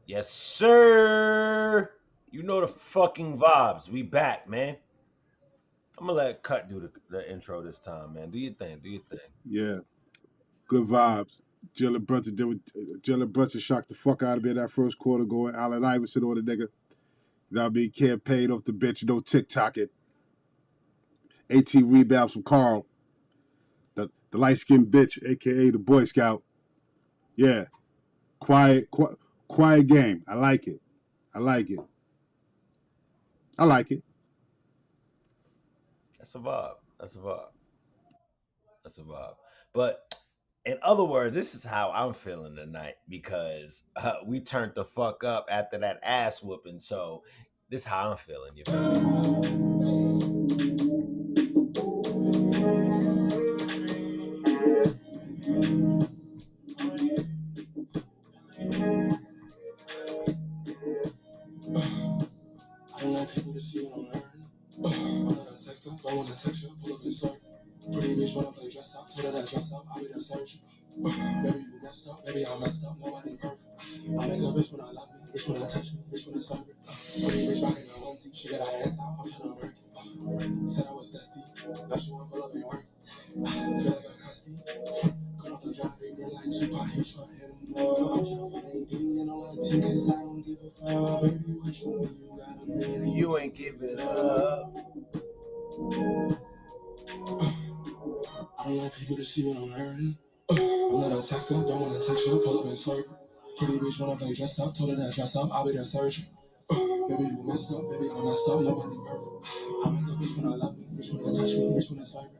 Yes, sir. You know the fucking vibes. We back, man. I'm gonna let Cut do the intro this time, man. Do your thing. Do your thing. Yeah, good vibes. Jalen Brunson shocked the fuck out of me in that first quarter going Allen Iverson on the nigga. Now being campaigned off the bench, no TikTok it. 18 rebounds from Carl, the light skinned bitch, aka the Boy Scout. Yeah, quiet game. I like it. I like it. I like it. That's a vibe. That's a vibe. That's a vibe. But in other words, this is how I'm feeling tonight because we turned the fuck up after that ass whooping. So this is how I'm feeling. You feel me? I don't like people to see what I'm wearing. I'm not a texter, don't wanna text you, pull up and start. Pretty bitch wanna play dress up, told her that dress up, I'll be the surgeon. Maybe you messed up, maybe I messed up, nobody perfect. I make a bitch when I love me, bitch when I touch me, bitch when I start it. Pretty bitch rocking her onesie, she got her ass out, I'm tryna work it. Said I was dusty, now she wanna pull up and work it. Feel like a custody. Cut off the job, they been like Tupac, he tryna hit him up. I'm tryna find anything in all that team, cause I don't give a fuck. Baby, what you mean you got a minute? You ain't giving up. I don't like people to see what I'm wearing. I'm not a texter, don't wanna text you, pull up and slurp. Pretty bitch wanna play dress up, told her that dress up, I'll be the surgeon. Baby, you messed up, baby, I messed up, nobody perfect. I make a bitch when I love me, bitch when I touch me, bitch when I slurp.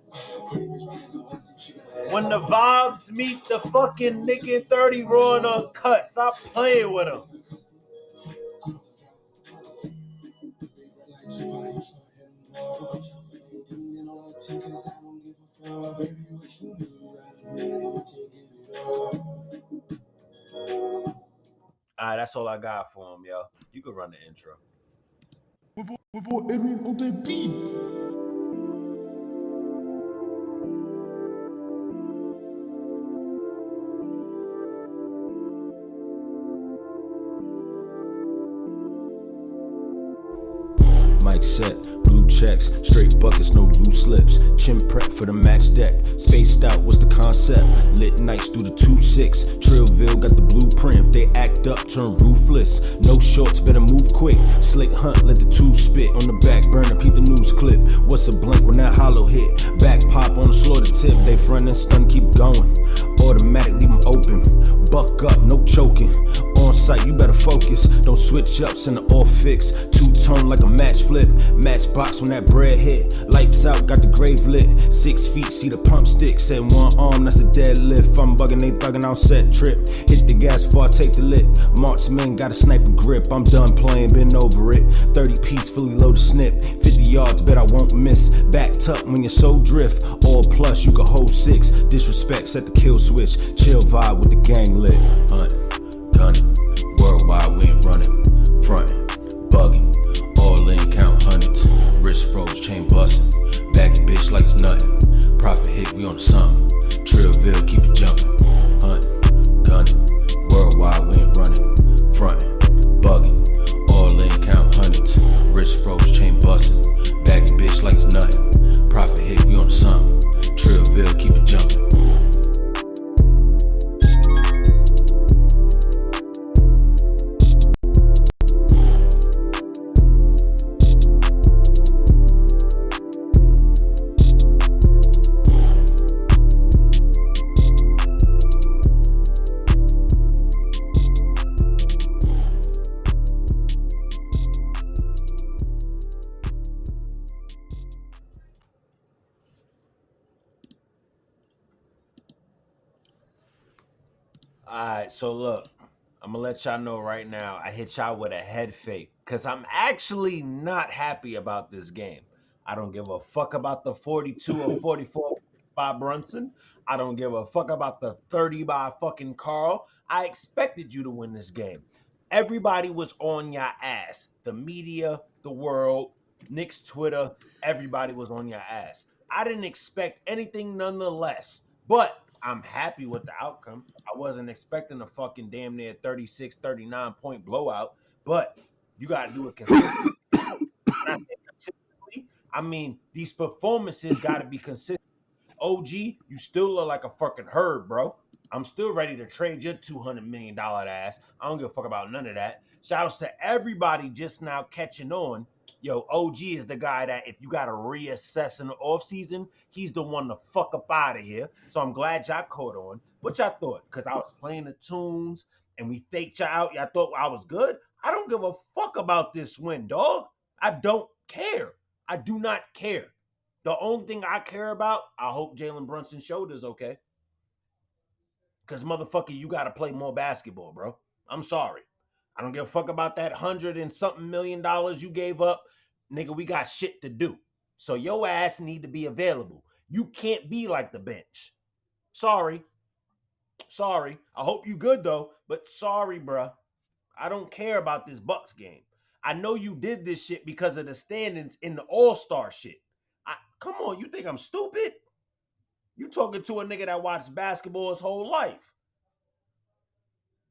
Pretty bitch rocking the onesie, she got her ass When the out. vibes meet the fucking KnickN30 raw and uncut, stop playing with them. All right, that's all I got for him, yo. You can run the intro. Edwin on the beat. Mic set, blue checks, straight buckets, no loose lips. Chin prep for the match deck. Spaced out was the concept. Lit nights through the 2-6. Trillville got the blueprint. If they act up, turn ruthless. No shorts, better move quick. Slick hunt, let the two spit. On the back burner, peep the news clip. What's a blank when that hollow hit? Back pop on the slaughter tip. They front and stun, keep going. Automatic, leave them open. Buck up, no choking. On site, you better focus. Don't switch up, send an off fix. Two-tone like a match flip. Matchbox when that bread hit. Lights out, got the grave lit. 6 feet, see the pump stick. Said one arm, that's a deadlift. I'm bugging, they thugging out set trip. Hit the gas before I take the lit. Marksman got a sniper grip. I'm done playing, been over it. 30 piece, fully loaded snip. 50 yards, bet I won't miss. Back tuck when your soul drift. All plus, you can hold 6. Disrespect, set the kill switch. Chill vibe with the gang lit. Hunt, gunning, worldwide we ain't running. Frontin', bugging, all in count hundreds. Wrist froze, chain bustin'. Baggy bitch like it's nothing. Profit hit, we on the something. Trillville, keep it jumping. Hunt, gunning, worldwide we ain't running. Frontin', bugging, all in count hundreds. Wrist froze, chain bustin'. Baggy bitch like it's nothing. Profit hit, we on the something. Trillville, keep it jumping. Alright, so look, I'm gonna let y'all know right now, I hit y'all with a head fake. Cause I'm actually not happy about this game. I don't give a fuck about the 42 or 44 by Brunson. I don't give a fuck about the 30 by fucking Carl. I expected you to win this game. Everybody was on your ass. The media, the world, Knicks Twitter, everybody was on your ass. I didn't expect anything nonetheless. But I'm happy with the outcome. I wasn't expecting a fucking damn near 36, 39 point blowout, but you got to do it consistently. Not consistently. I mean, these performances got to be consistent. OG, you still look like a fucking herb, bro. I'm still ready to trade your $200 million ass. I don't give a fuck about none of that. Shout outs to everybody just now catching on. Yo, OG is the guy that if you got to reassess in the offseason, he's the one to fuck up out of here. So I'm glad y'all caught on. What y'all thought? Because I was playing the tunes and we faked y'all out. Y'all thought I was good. I don't give a fuck about this win, dog. I don't care. I do not care. The only thing I care about, I hope Jalen Brunson's shoulder's okay. Because, motherfucker, you got to play more basketball, bro. I'm sorry. I don't give a fuck about that $100-something million you gave up. Nigga, we got shit to do. So your ass need to be available. You can't be like the bench. Sorry. Sorry. I hope you good, though. But sorry, bro. I don't care about this Bucks game. I know you did this shit because of the standings in the All-Star shit. Come on, you think I'm stupid? You talking to a nigga that watched basketball his whole life.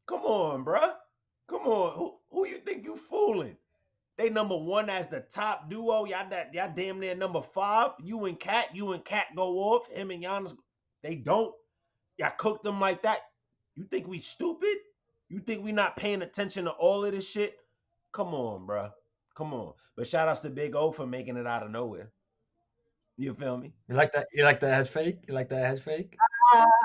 Come on, bruh. Come on. Who you think you fooling? They number one as the top duo. Y'all damn near number 5. You and Cat go off. Him and Giannis, they don't. Y'all cook them like that. You think we stupid? You think we not paying attention to all of this shit? Come on, bruh. Come on. But shout outs to Big O for making it out of nowhere. You feel me? You like that? You like that head fake? You like that head fake?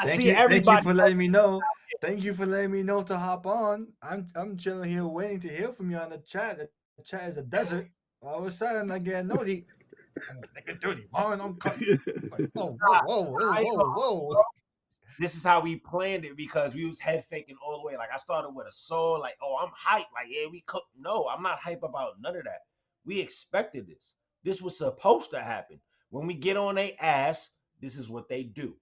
Thank you for letting me know. Thank you for letting me know to hop on. I'm chilling here waiting to hear from you on the chat. The chat is a desert. All of a sudden I get noti. KnickN30, I'm cutting. Like, whoa. This is how we planned it because we was head faking all the way. Like I started with a soul, like, oh, I'm hyped. Like, yeah, we cooked. No, I'm not hype about none of that. We expected this. This was supposed to happen. When we get on their ass, this is what they do.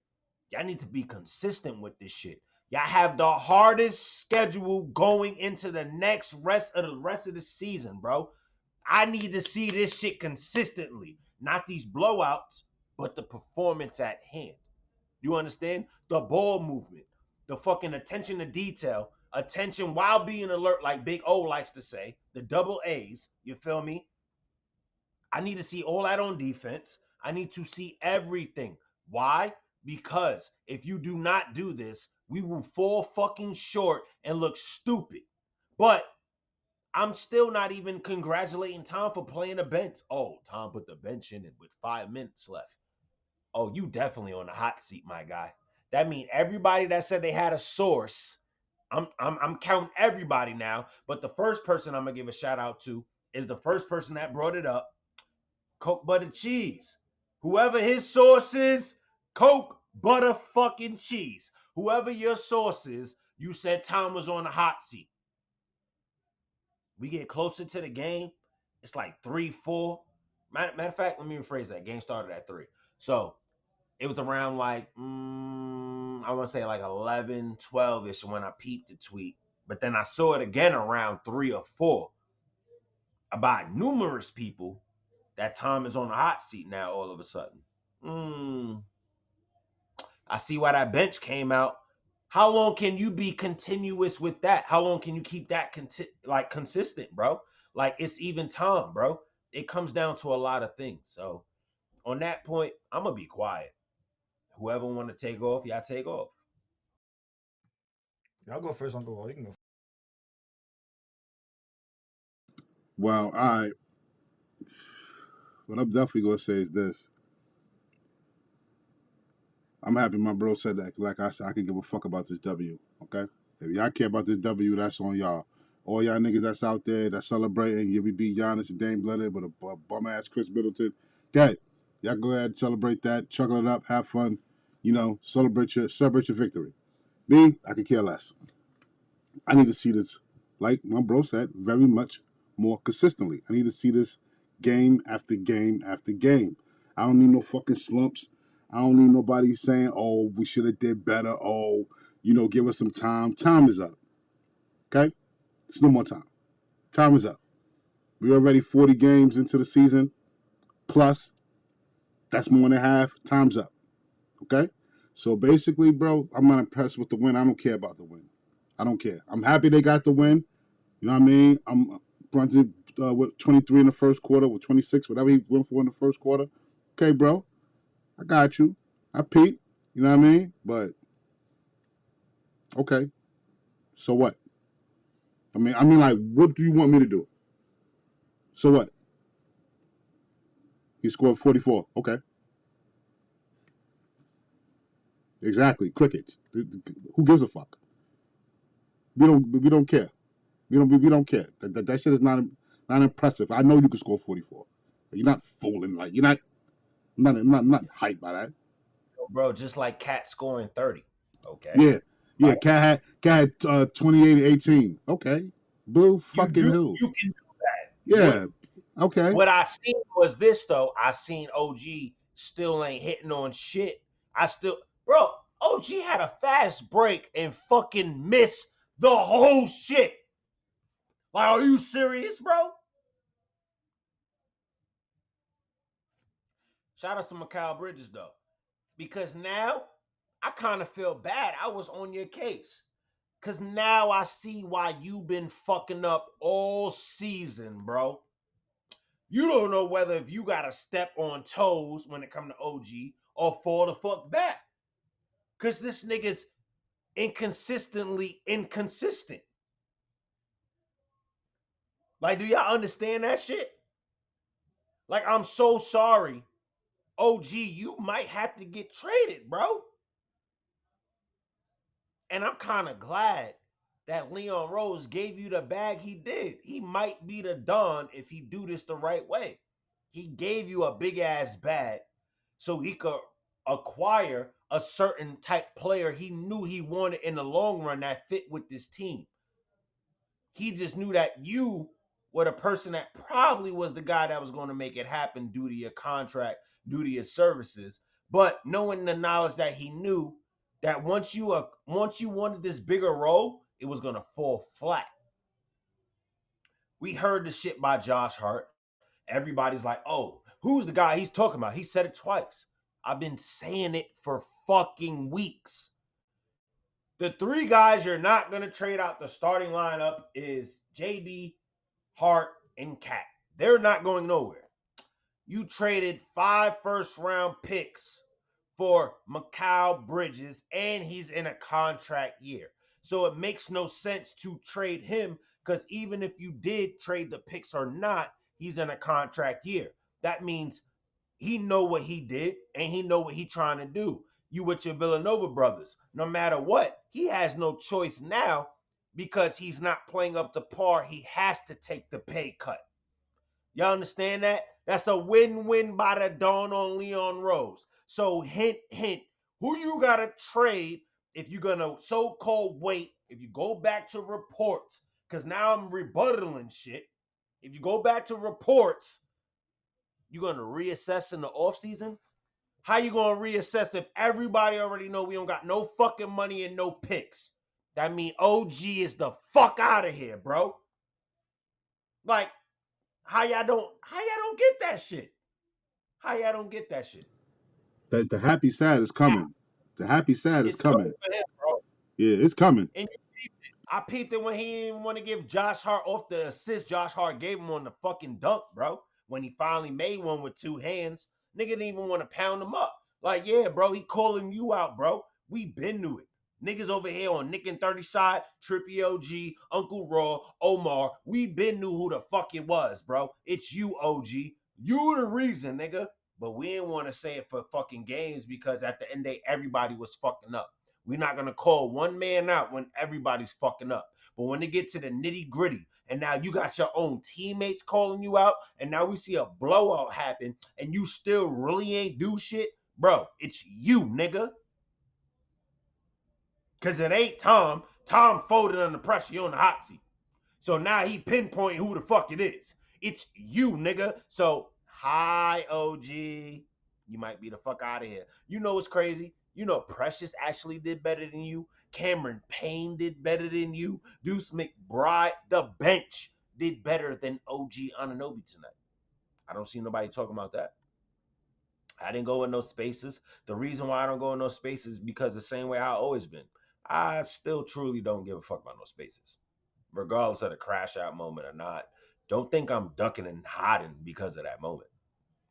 Y'all need to be consistent with this shit. Y'all have the hardest schedule going into the rest of the season, bro. I need to see this shit consistently. Not these blowouts, but the performance at hand. You understand? The ball movement, the fucking attention to detail, attention while being alert, like Big O likes to say, the double A's, you feel me? I need to see all that on defense. I need to see everything. Why? Because if you do not do this, we will fall fucking short and look stupid. But I'm still not even congratulating Tom for playing the bench. Oh, Tom put the bench in it with 5 minutes left. Oh, you definitely on the hot seat, my guy. That means everybody that said they had a source, I'm counting everybody now. But the first person I'm gonna give a shout out to is the first person that brought it up, Coke Butter Cheese. Whoever his source is, Coke Butter fucking Cheese. Whoever your source is, you said Tom was on the hot seat. We get closer to the game, it's like 3-4. Matter of fact, let me rephrase that. Game started at 3. So it was around like, I want to say like 11, 12-ish when I peeped the tweet. But then I saw it again around 3 or 4 about numerous people that Tom is on the hot seat now all of a sudden. I see why that bench came out. How long can you be continuous with that? How long can you keep that consistent, bro? Like it's even Tom, bro. It comes down to a lot of things. So on that point, I'm going to be quiet. Whoever want to take off, y'all take off. Y'all go first, Uncle Wall. You can go. Well, all right. What I'm definitely going to say is this. I'm happy my bro said that. Like I said, I can give a fuck about this W, okay? If y'all care about this W, that's on y'all. All y'all niggas that's out there that's celebrating, we beat Giannis and Dame Lillard with a bum-ass Chris Middleton. Okay, y'all go ahead and celebrate that. Chuckle it up, have fun. You know, celebrate your victory. Me, I could care less. I need to see this, like my bro said, very much more consistently. I need to see this game after game after game. I don't need no fucking slumps. I don't need nobody saying, oh, we should have did better. Oh, give us some time. Time is up. Okay? There's no more time. Time is up. We're already 40 games into the season. Plus, that's more than half. Time's up. Okay? So basically, bro, I'm not impressed with the win. I don't care about the win. I don't care. I'm happy they got the win. You know what I mean? I'm Brunson with 23 in the first quarter, with 26, whatever he went for in the first quarter. Okay, bro, I got you. I peep. You know what I mean? But okay, so what? I mean, like, what do you want me to do? So what? He scored 44. Okay, exactly. Crickets. Who gives a fuck? We don't care. We don't care. That shit is not impressive. I know you can score 44. You're not fooling. Like you're not hyped by that. Bro, just like Cat scoring 30. Okay. Yeah. Like, Cat had 28-18. Okay. Boo fucking who? You can do that. Yeah. Okay. What I seen was this though. I seen OG still ain't hitting on shit. Bro, OG had a fast break and fucking missed the whole shit. Like, are you serious, bro? Shout out to Mikal Bridges though, because now I kind of feel bad. I was on your case. Cause now I see why you been fucking up all season, bro. You don't know whether if you gotta step on toes when it come to OG or fall the fuck back. Cause this nigga's inconsistently inconsistent. Like, do y'all understand that shit? Like, I'm so sorry. OG, you might have to get traded, bro. And I'm kind of glad that Leon Rose gave you the bag he did. He might be the Don if he do this the right way. He gave you a big ass bag so he could acquire a certain type player he knew he wanted in the long run that fit with this team. He just knew that you were the person that probably was the guy that was going to make it happen due to your contract, due to your services. But knowing the knowledge that he knew that once you wanted this bigger role, it was going to fall flat. We heard the shit by Josh Hart. Everybody's like, oh, who's the guy he's talking about? He said it twice. I've been saying it for fucking weeks. The three guys you're not going to trade out the starting lineup is JB, Hart, and Cat. They're not going nowhere. You traded 5 first-round picks for Mikal Bridges, and he's in a contract year. So it makes no sense to trade him because even if you did trade the picks or not, he's in a contract year. That means he know what he did and he know what he trying to do. You with your Villanova brothers. No matter what, he has no choice now because he's not playing up to par. He has to take the pay cut. Y'all understand that? That's a win-win by the dawn on Leon Rose. So hint, hint, who you got to trade if you're going to so-called wait, if you go back to reports, because now I'm rebuttaling shit. If you go back to reports, you're going to reassess in the offseason? How you going to reassess if everybody already know we don't got no fucking money and no picks? That mean OG is the fuck out of here, bro. Like, how y'all don't get that shit? How y'all don't get that shit? The happy side is coming. The happy side is coming. For him, bro. Yeah, it's coming. And I peeped it when he didn't want to give Josh Hart off the assist Josh Hart gave him on the fucking dunk, bro. When he finally made one with 2 hands, nigga didn't even want to pound him up. Like, yeah, bro, he calling you out, bro. We been knew it. Niggas over here on KnickN30 side, Trippy OG, Uncle Raw, Omar, we been knew who the fuck it was, bro. It's you, OG. You the reason, nigga. But we didn't want to say it for fucking games because at the end of the day, everybody was fucking up. We're not going to call one man out when everybody's fucking up. But when they get to the nitty gritty, and now you got your own teammates calling you out, and now we see a blowout happen, and you still really ain't do shit, bro, it's you, nigga. Because it ain't Tom. Tom folded under pressure. You on the hot seat. So now he pinpoint who the fuck it is. It's you, nigga. So, hi, OG. You might be the fuck out of here. You know what's crazy? You know Precious actually did better than you. Cameron Payne did better than you. Deuce McBride, the bench, did better than OG Anunoby tonight. I don't see nobody talking about that. I didn't go in those spaces. The reason why I don't go in those spaces is because the same way I've always been. I still truly don't give a fuck about no spaces, regardless of the crash out moment or not. Don't think I'm ducking and hiding because of that moment.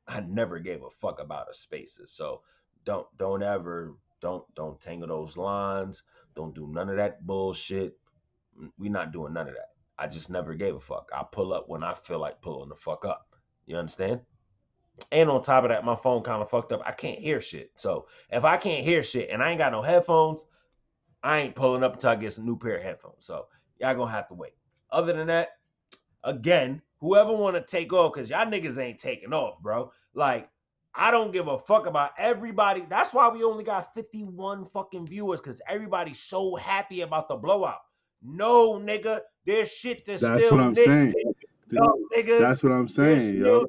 I never gave a fuck about the spaces. So don't ever don't tangle those lines. Don't do none of that bullshit. We not doing none of that. I just never gave a fuck. I pull up when I feel like pulling the fuck up. You understand? And on top of that, my phone kind of fucked up. I can't hear shit. So if I can't hear shit and I ain't got no headphones, I ain't pulling up until I get some new pair of headphones. So y'all gonna have to wait. Other than that, again, whoever want to take off, because y'all niggas ain't taking off, bro. Like, I don't give a fuck about everybody. That's why we only got 51 fucking viewers, because everybody's so happy about the blowout. No, nigga, there's shit that's That's still what I'm saying. niggas. That's what I'm saying, yo.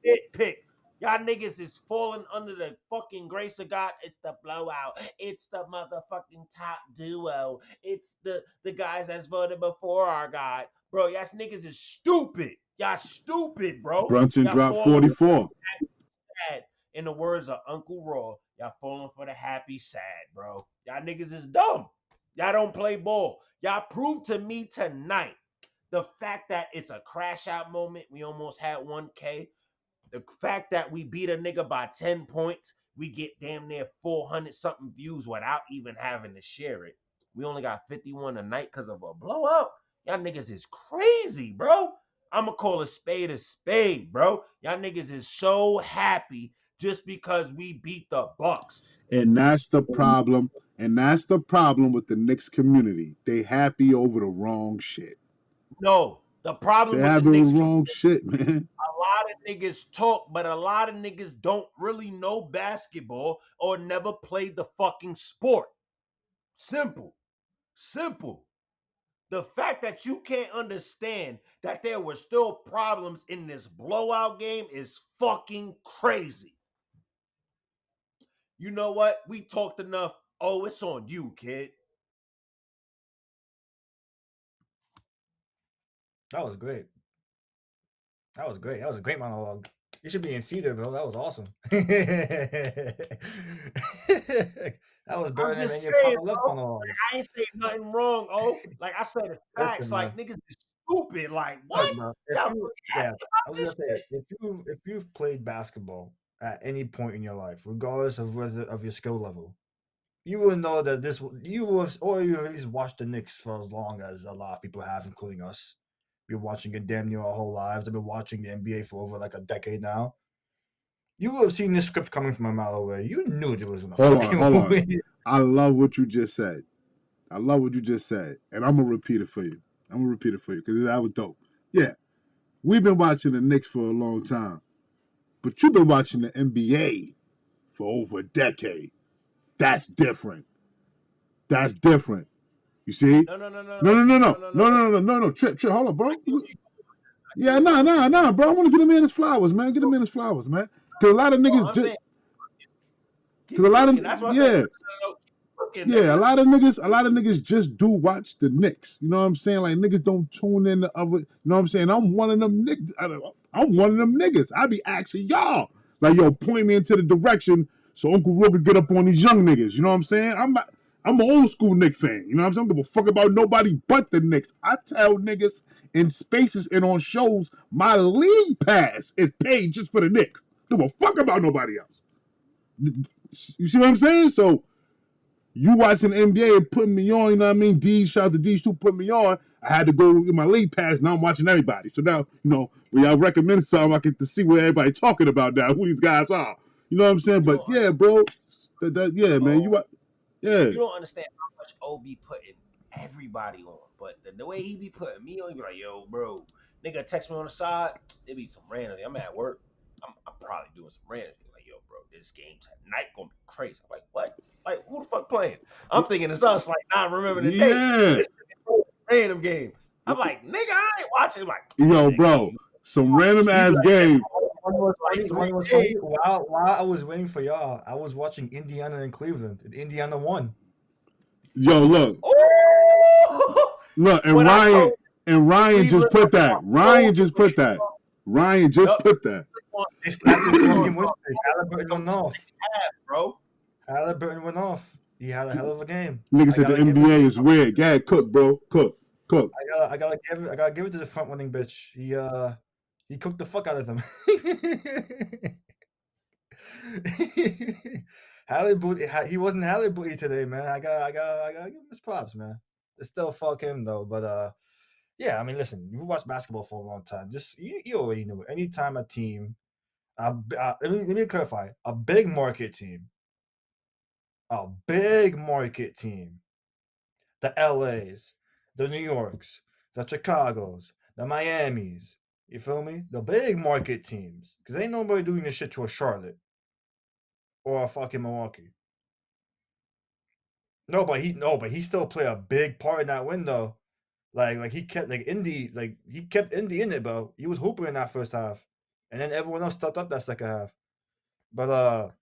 Nitpick. Y'all niggas is falling under the fucking grace of God. It's the blowout. It's the motherfucking top duo. It's the guys that's voted before our guy. Bro, y'all niggas is stupid. Y'all stupid, bro. Brunson Y'all dropped falling 44. sad. In the words of Uncle Raw, y'all falling for the happy sad, bro. Y'all niggas is dumb. Y'all don't play ball. Y'all proved to me tonight the fact that it's a crash out moment. We almost had 1K. The fact that we beat a nigga by 10 points, we get damn near 400 something views without even having to share it. We only got 51 tonight because of a blowout. Y'all niggas is crazy, bro. I'ma call a spade, bro. Y'all niggas is so happy just because we beat the Bucks. And that's the problem. And that's the problem with the Knicks community. They happy over the wrong shit. No, the problem They with happy the over Knicks the wrong shit, man. a lot of niggas talk, but a lot of niggas don't really know basketball or never played the fucking sport. Simple. The fact that you can't understand that there were still problems in this blowout game is fucking crazy. You know what? We talked enough. Oh, it's on you, kid. That was great. That was great. That was a great monologue. You should be in theater, bro. That was awesome. That was better I'm than just any saying, Papa Love bro. monologues. I ain't saying nothing wrong, oh. Like I said, it's facts. Listen, man. Like niggas is stupid. Like Look, what? bro. Y'all If you, really yeah, happy I about was this gonna say, shit? if you've played basketball at any point in your life, regardless of whether of your skill level, you will know that you have, or you at least watched the Knicks for as long as a lot of people have, including us. Been watching it damn near our whole lives. I've been watching the NBA for over like a decade now. You would have seen this script coming from a mile away. You knew there was gonna Hold fucking on. win. I love what you just said. And I'm going to repeat it for you. Because that was dope. Yeah, we've been watching the Knicks for a long time. But you've been watching the NBA for over a decade. That's different. You see? No. Trip, hold up, bro. Yeah, nah, bro. I want to get him in his flowers, man. Because a lot of niggas just... Because a lot of... Yeah. Yeah, a lot of niggas just do watch the Knicks. You know what I'm saying? Like, niggas don't tune in to other... You know what I'm saying? I'm one of them niggas. I be asking y'all. Like, yo, point me into the direction so Uncle Rook could get up on these young niggas. You know what I'm saying? I'm an old school Knicks fan. You know what I'm saying? I don't give a fuck about nobody but the Knicks. I tell niggas in spaces and on shows, my league pass is paid just for the Knicks. Give a fuck about nobody else. You see what I'm saying? So, you watching the NBA and putting me on, you know what I mean? Shout out to D2 putting me on. I had to go in my league pass. Now I'm watching everybody. So now, you know, when y'all recommend something, I get to see what everybody talking about now, who these guys are. You know what I'm saying? But yeah, bro. Yeah, man. You don't understand how much O be putting everybody on. But the way he be putting me on, he be like, yo, bro, nigga text me on the side. It be some random. I'm at work. I'm probably doing some random. Like, yo, bro, this game tonight gonna be crazy. I'm like, what? Like, who the fuck playing? I'm thinking it's us, like, not remembering the day. This random game. I'm like, nigga, I ain't watching. Like, yo, bro, some random ass game. While I was waiting for y'all, I was watching Indiana and Cleveland, and Indiana won. Yo, look. Look, and Ryan just put that. Ryan just put that. They snapped the Come on, fucking win streak. Halliburton went off. bro. Halliburton went off. He had a hell of a game. Nigga I said the gotta give it. NBA is weird. Go ahead, cook, bro. Cook. I gotta give it to the front running bitch. He cooked the fuck out of them. Halle Booty, he wasn't Halle Booty today, man. I gotta give him his props, man. It's still fuck him though, but yeah. I mean, listen, you've watched basketball for a long time. Just you already knew it. Anytime a team, let me clarify, a big market team, the LAs, the New Yorks, the Chicagos, the Miamis. You feel me? The big market teams, because ain't nobody doing this shit to a Charlotte or a fucking Milwaukee. No, but he still played a big part in that window. Like he kept Indy in it, bro. He was hooping in that first half, and then everyone else stepped up that second half. But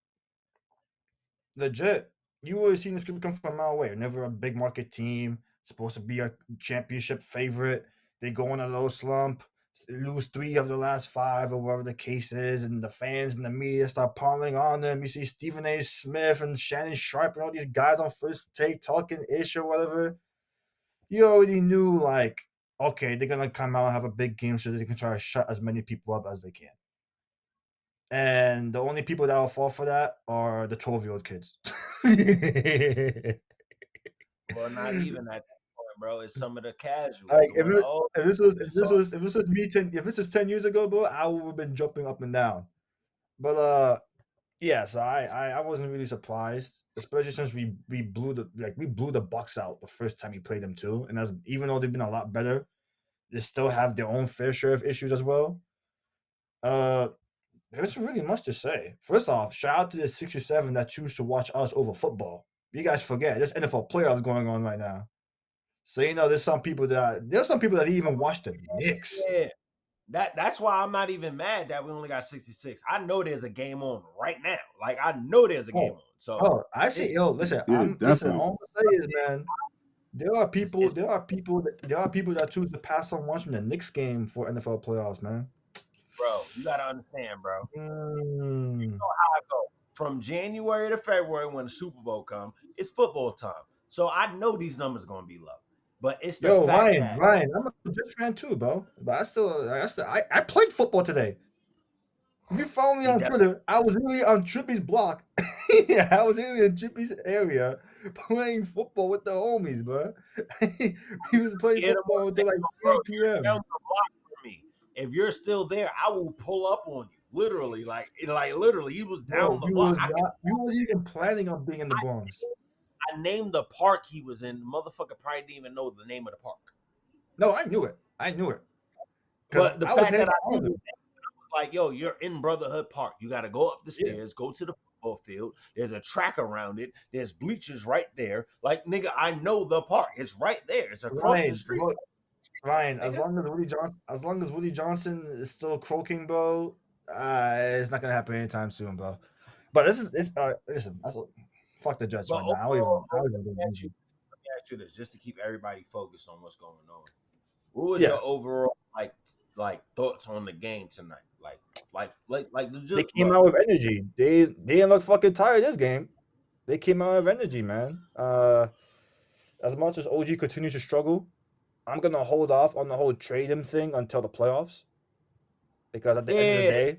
legit, you always seen this group come from a mile away. Never a big market team, supposed to be a championship favorite. They go on a low slump, lose 3 of the last 5 or whatever the case is, and the fans and the media start piling on them. You see Stephen A. Smith and Shannon Sharp and all these guys on First Take talking ish or whatever. You already knew, like, okay, they're gonna come out and have a big game so they can try to shut as many people up as they can. And the only people that will fall for that are the 12-year-old kids. Well, not even at that point, bro. It's some of the casuals. Like Going, if this was me 10 years ago, bro, I would have been jumping up and down. But yeah, so I wasn't really surprised, especially since we blew the Bucks out the first time we played them too. And even though they've been a lot better, they still have their own fair share of issues as well. There's really much to say. First off, shout out to the 67 that choose to watch us over football. You guys forget there's NFL playoffs going on right now. So there's some people that even watch the Knicks. yeah. That's why I'm not even mad that we only got 66. I know there's a game on right now. Like I know there's a game on. So actually, listen. Yeah, Listen. definitely. All I'm gonna say is, man, there are people that choose to pass on watching the Knicks game for NFL playoffs, man. bro, you gotta understand, bro. Mm. You know how I go. From January to February when the Super Bowl come, it's football time. So I know these numbers gonna be low. But it's the fact that Ryan, I'm a Jets fan too, bro. But I played football today. If you follow me on Twitter, I was really on Trippy's block. Yeah, I was really in Trippy's area playing football with the homies, bro. He was playing football until like 3 p.m. down the block for me. If you're still there, I will pull up on you. Literally, literally, he was down the block. You was even planning on being in the Bronx. I named the park he was in. The motherfucker probably didn't even know the name of the park. No, I knew it. But the fact that I knew it, like, yo, you're in Brotherhood Park. You got to go up the stairs, go to the football field. There's a track around it. There's bleachers right there. Like, nigga, I know the park. It's right there. It's across the street. Ryan, as long as Woody Johnson is still croaking, bro, it's not gonna happen anytime soon, bro. But listen, fuck the Jets right now. I don't even let me ask you this, just to keep everybody focused on what's going on. What was your overall like thoughts on the game tonight? They came out with energy. They didn't look fucking tired this game. They came out with energy, man. As much as OG continues to struggle, I'm gonna hold off on the whole trade him thing until the playoffs. Because at the end of the day,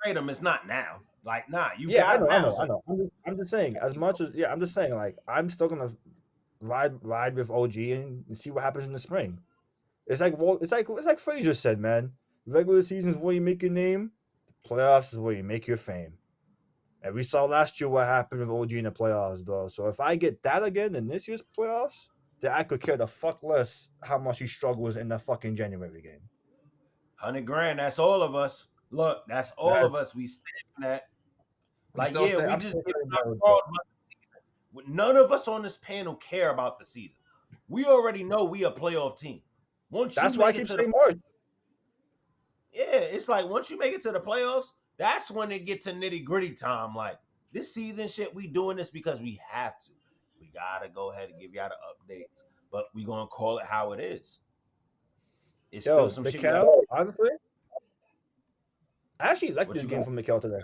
trade him. It's not now. Like, nah, you I got know. I'm just saying. I'm just saying. Like, I'm still gonna ride with OG and see what happens in the spring. It's like Frazier said, man. Regular season is where you make your name. Playoffs is where you make your fame. And we saw last year what happened with OG in the playoffs, bro. So if I get that again in this year's playoffs, then I could care the fuck less how much he struggles in the fucking January game. $100,000. That's all of us. Look, that's all of us. We stand that. Like, we just none of us on this panel care about the season. We already know we a playoff team. That's why I keep saying March. Yeah, it's like once you make it to the playoffs, that's when it gets to nitty gritty time. Like this season shit, we doing this because we have to. We gotta go ahead and give y'all the updates, but we gonna call it how it is. It's still some shit. Honestly, I actually like What this you game got? from Mikhail today.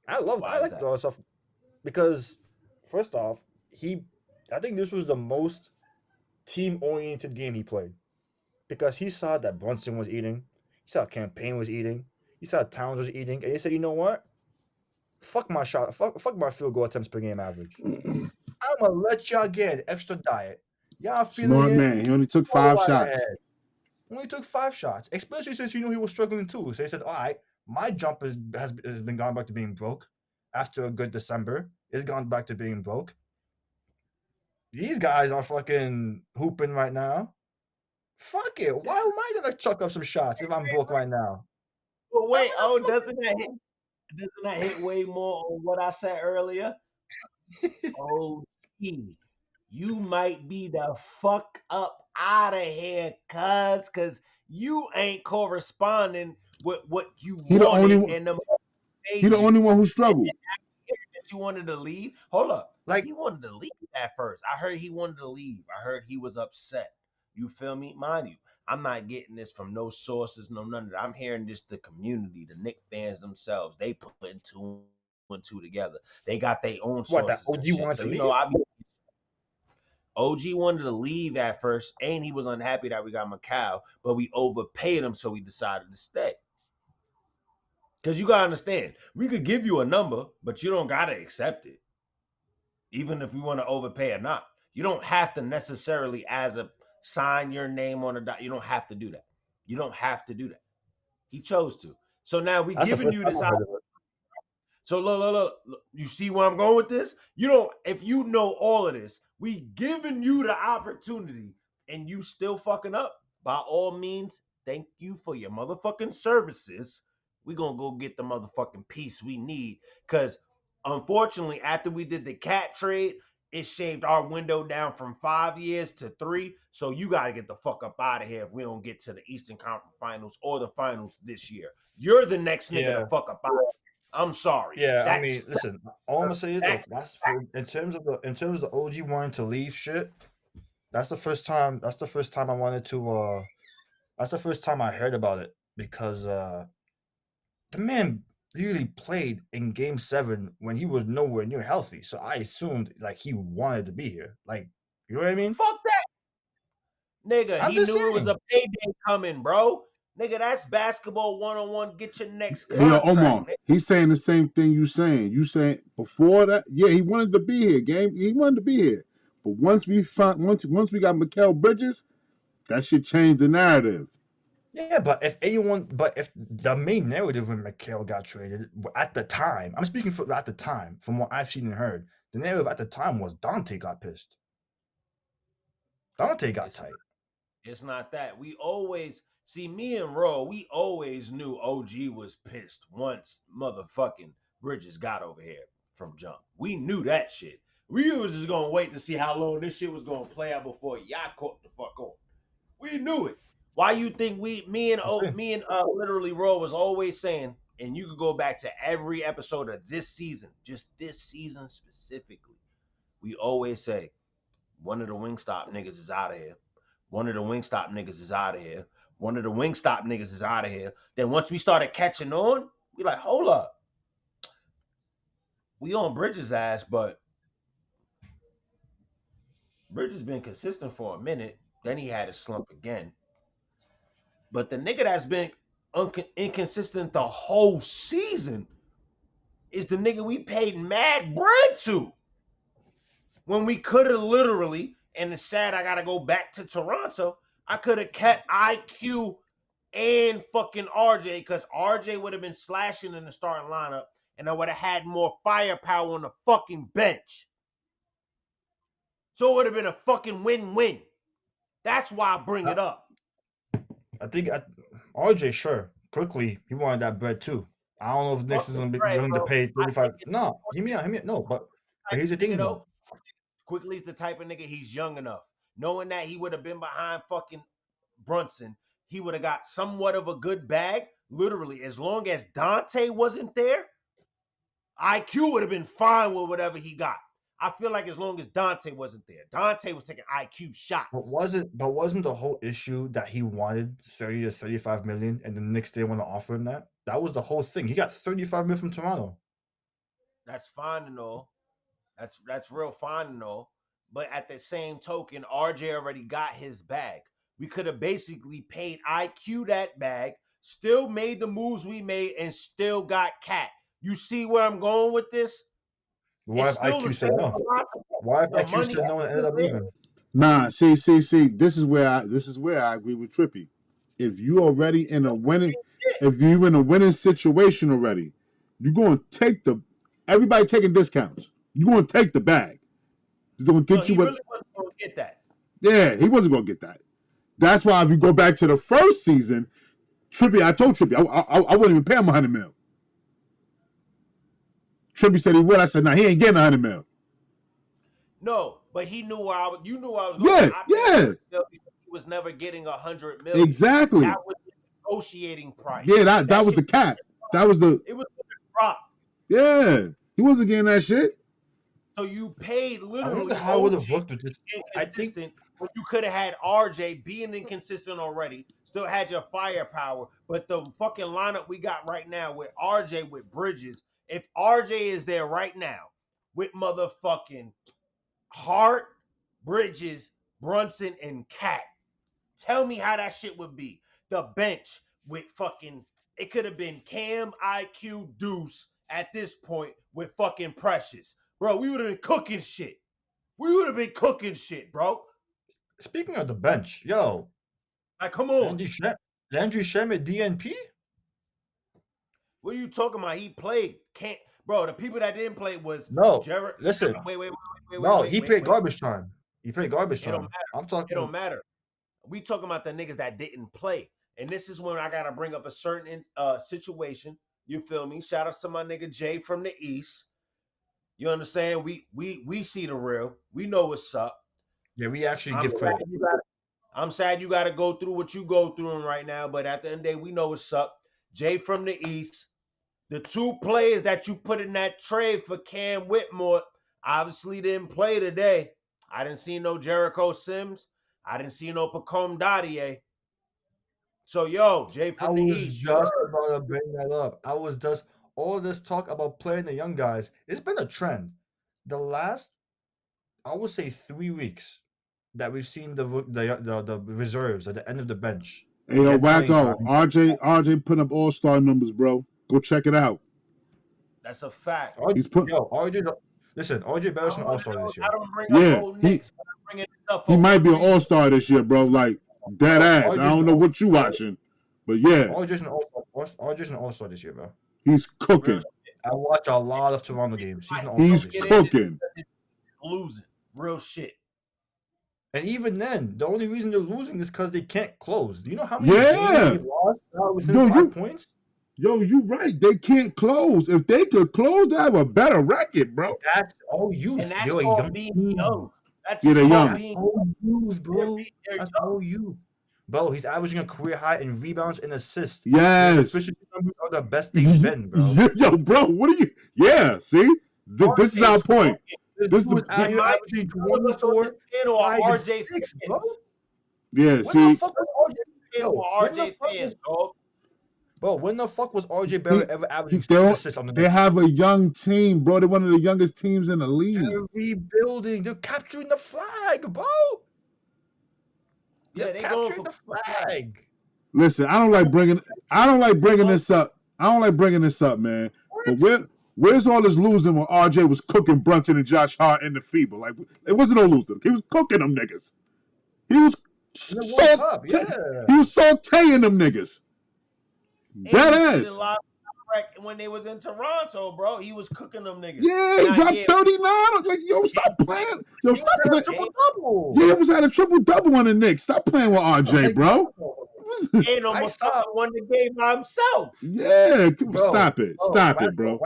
I Why is like that? the stuff because first off, I think this was the most team oriented game he played because he saw that Brunson was eating, he saw Campaign was eating, he saw Towns was eating, and he said, you know what? Fuck my shot, fuck my field goal attempts per game average. I'm gonna let y'all get an extra diet. Y'all feeling Smart it? man. He only took Go 5 right shots. ahead. Only took 5 shots, especially since he knew he was struggling too. So he said, all right, my jump has been gone back to being broke after a good December. It's gone back to being broke. These guys are fucking hooping right now. Fuck it. Why am I gonna chuck up some shots if I'm broke right now? But I'm wait, oh, gonna doesn't that hit way more on what I said earlier? fucking Oh, you might be the fuck up out of here, cuz you ain't corresponding with what you He the only wanted one. and the He paid the you. only one who And struggled. that you wanted to leave. Hold up. like He wanted to leave at first. I heard he wanted to leave. I heard he was upset. You feel me? Mind you, I'm not getting this from no sources, no none of that. I'm hearing this the community, the Knicks fans themselves. They putting two and two together. They got their own what that sources and OG shit. wanted So to you leave? know, OG wanted to leave at first, and he was unhappy that we got Macau, but we overpaid him, so we decided to stay. Because you gotta understand, we could give you a number, but you don't gotta accept it, even if we want to overpay or not. You don't have to necessarily sign your name on a dot. You don't have to do that. You don't have to do that. He chose to. So now we That's the giving first you time this. I heard of it. So look, you see where I'm going with this? You don't, if you know all of this, we giving you the opportunity and you still fucking up. By all means, thank you for your motherfucking services. We gonna go get the motherfucking piece we need. Cause unfortunately, after we did the cat trade, it shaved our window down from 5 years to 3. So you gotta get the fuck up out of here if we don't get to the Eastern Conference Finals or the finals this year. You're the next nigga to Yeah, fuck up out of here. I'm sorry. yeah. I That's mean, listen. All I'm gonna say is, look, that's that's for in terms of the OG wanting to leave shit. That's the first time. That's the first time I wanted to. That's the first time I heard about it because the man literally played in Game 7 when he was nowhere near healthy. So I assumed like he wanted to be here. Like, you know what I mean? fuck that nigga. I'm He just knew it was saying. a payday coming, bro. Nigga, that's basketball 101. Get your next Hey, yo, contract, Omar, nigga. he's saying the same thing you saying. You saying before that, yeah, he wanted to be here, game. He wanted to be here. But once we got Mikal Bridges, that shit changed the narrative. Yeah, but if the main narrative when Mikhail got traded at the time, I'm speaking for at the time, from what I've seen and heard, the narrative at the time was Dante got pissed. Dante got It's tight. It's not that. We always see me and Ro, we always knew OG was pissed once motherfucking Bridges got over here from jump. We knew that shit. We was just gonna wait to see how long this shit was gonna play out before y'all caught the fuck on. We knew it. Why you think me and literally Ro was always saying, and you could go back to every episode of this season, just this season specifically. We always say, one of the Wingstop niggas is out of here. One of the Wingstop niggas is out of here. One of the Wingstop niggas is out of here. Then once we started catching on, we like, hold up. We on Bridges' ass, but Bridges been consistent for a minute. Then he had a slump again. But the nigga that's been inconsistent the whole season is the nigga we paid mad bread to. When we could have literally, and it's sad I gotta go back to Toronto, I could have kept IQ and fucking RJ, because RJ would have been slashing in the starting lineup, and I would have had more firepower on the fucking bench. So it would have been a fucking win-win. That's why I bring it up. I think RJ sure quickly he wanted that bread too. I don't know if Knicks is gonna be willing to pay 35. No, hear me out. No, but here's the thing though. Quickly's the type of nigga, he's young enough. Knowing that he would have been behind fucking Brunson, he would have got somewhat of a good bag. Literally, as long as Dante wasn't there, IQ would have been fine with whatever he got. I feel like as long as Dante wasn't there, Dante was taking IQ shots. But wasn't the whole issue that he wanted 30 to 35 million and the Knicks didn't want to offer him that? That was the whole thing. He got 35 million from Toronto. That's fine and all. That's real fine and all. But at the same token, RJ already got his bag. We could have basically paid IQ that bag, still made the moves we made, and still got Cat. You see where I'm going with this? Why if IQ said no? Why if The IQ money said no and ended up leaving? Nah, see. This is where I agree with Trippy. If you already in a winning, if you in a winning situation already, you're gonna take everybody taking discounts. You're gonna take the bag. It's gonna get you he what. really wasn't gonna get that. Yeah, he wasn't gonna get that. That's why if you go back to the first season, Trippy, I told Trippy I wouldn't even pay him $100 million. Trippy said he would. I said, nah, he ain't getting $100 million. No, but he knew where you knew where I was going. Yeah. He was never getting $100 million. Exactly. That was the negotiating price. Yeah, that was the cap. It was the drop. Yeah, he wasn't getting that shit. So you paid I literally. wonder how I would have worked with this. I think when you could have had RJ being inconsistent already, still had your firepower, but the fucking lineup we got right now with RJ with Bridges, if RJ is there right now with motherfucking Hart, Bridges, Brunson, and Cat, tell me how that shit would be. The bench with fucking, it could have been Cam, IQ, Deuce at this point with fucking Precious. Bro, we would have been cooking shit. Bro. Speaking of the bench, yo. Like, come on. Landry Shamet DNP? What are you talking about? He played. Bro, the people that didn't play was Jared. Listen. He played garbage time. He played garbage time. I'm talking. It don't matter. We talking about the niggas that didn't play. And this is when I gotta bring up a certain situation. You feel me? Shout out to my nigga Jay from the East. You understand? We see the real. We know what's up. Yeah, we actually give credit. I'm sad you got to go through what you go through right now, but at the end of the day, we know what's up. Jay from the East. The two players that you put in that trade for Cam Whitmore obviously didn't play today. I didn't see no Jericho Sims. I didn't see no Pacome Dadier. So, yo, Jay from the East. I was just about to bring that up. All this talk about playing the young guys, it's been a trend. The last, I would say 3 weeks that we've seen the reserves at the end of the bench. Hey, yo, Wacko, RJ putting up all-star numbers, bro. Go check it out. That's a fact. RJ Barrett's an all-star this year. I don't bring up old Knicks, but I'm bringing it up. He might be an all-star this year, bro. Like, dead ass. I don't know what you watching, but yeah. RJ's an all-star this year, bro. He's cooking. I watch a lot of Toronto games. He's cooking. Losing. Real shit. And even then, the only reason they're losing is because they can't close. Do you know how many games they lost within 5 points? Yo, you right. They can't close. If they could close, they have a better record, bro. That's all youth. And that's all being young. That's they're young. All youth, bro. That's all youth. Bro, he's averaging a career high in rebounds and assists. Yes. His efficiency numbers are the best they've been, bro. Yo, bro, what are you? Yeah, see? This is our point. This is averaging 24 RJ fans, bro. Yeah, when see? The fuck was RJ fans, dog? Bro, when the fuck was RJ Barrett ever averaging assists on the They have a young team, bro. They're one of the youngest teams in the league. They're rebuilding. They're capturing the flag, bro. Yeah, they capturing the flag. Listen, I don't like bringing this up. I don't like bringing this up, man. What? But where's all this losing when RJ was cooking Brunson and Josh Hart in the FIBA? Like, it wasn't no losing. He was cooking them niggas. He was sauteing them niggas. Dead ass. When they was in Toronto, bro, he was cooking them niggas. Yeah, he dropped 39. Like, yo, stop playing. Yo, stop playing. Triple-double. Yeah, he was at a triple-double on the Knicks. Stop playing with RJ, bro. Ain't almost won the game by himself. Yeah, stop it. Stop it, bro.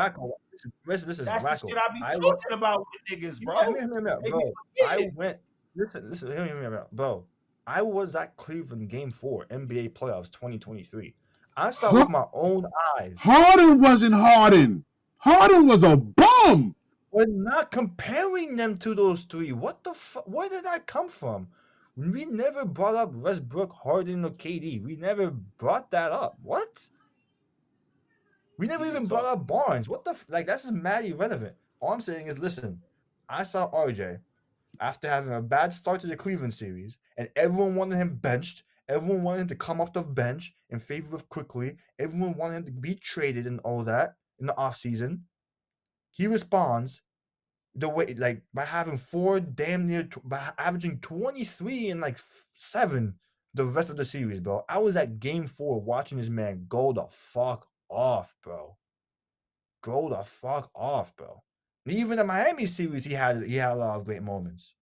This is That's Wacko. the shit I be talking about with niggas, bro. Listen, hear me out, bro. I was at Cleveland Game 4, NBA Playoffs 2023. I saw with my own eyes. Harden wasn't Harden. Harden was a bum. We're not comparing them to those three. What the fuck? Where did that come from? We never brought up Westbrook, Harden, or KD. We never brought that up. What? We never He even just brought talk. up Barnes. What the like? That's just mad irrelevant. All I'm saying is, listen, I saw RJ after having a bad start to the Cleveland series, and everyone wanted him benched. Everyone wanted him to come off the bench in favor of Quickly. Everyone wanted him to be traded and all that in the offseason. He responds the way like by having by averaging 23 and like 7 the rest of the series, bro. I was at game 4 watching this man go the fuck off, bro. Go the fuck off, bro. Even the Miami series, he had a lot of great moments.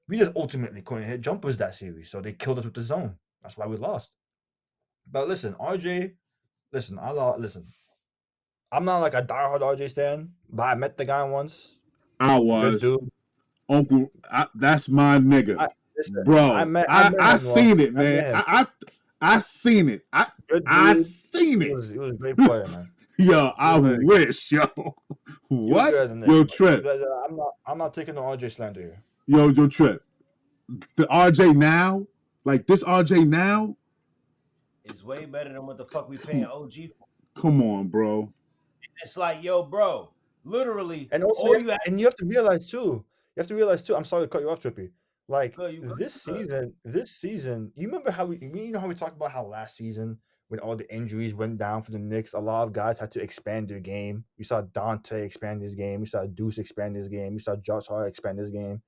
We just ultimately couldn't hit jumpers that series, so they killed us with the zone. That's why we lost. But listen, RJ, listen, listen. I'm not like a diehard RJ stan, but I met the guy once. I Good was dude. Uncle. That's my nigga, Listen, bro. I met I him once. seen it, I met man. him. I seen it. Good I dude. seen He it. was a great player, man. Yo, He was I very good. wish, yo. He was What? good as a Knicks. Yo, But Trip. I'm not taking the RJ slander here. Yo, Trip. The RJ now, like this RJ now, It's way better than what the fuck we paying OG for. come on, bro. It's like, yo, bro, literally, And also, all you have you have to realize too. I'm sorry to cut you off, Trippy. Like to you good. this season, you remember how you know how we talked about how last season when all the injuries went down for the Knicks, a lot of guys had to expand their game. We saw Dante expand his game. We saw Deuce expand his game. We saw Josh Hart expand his game.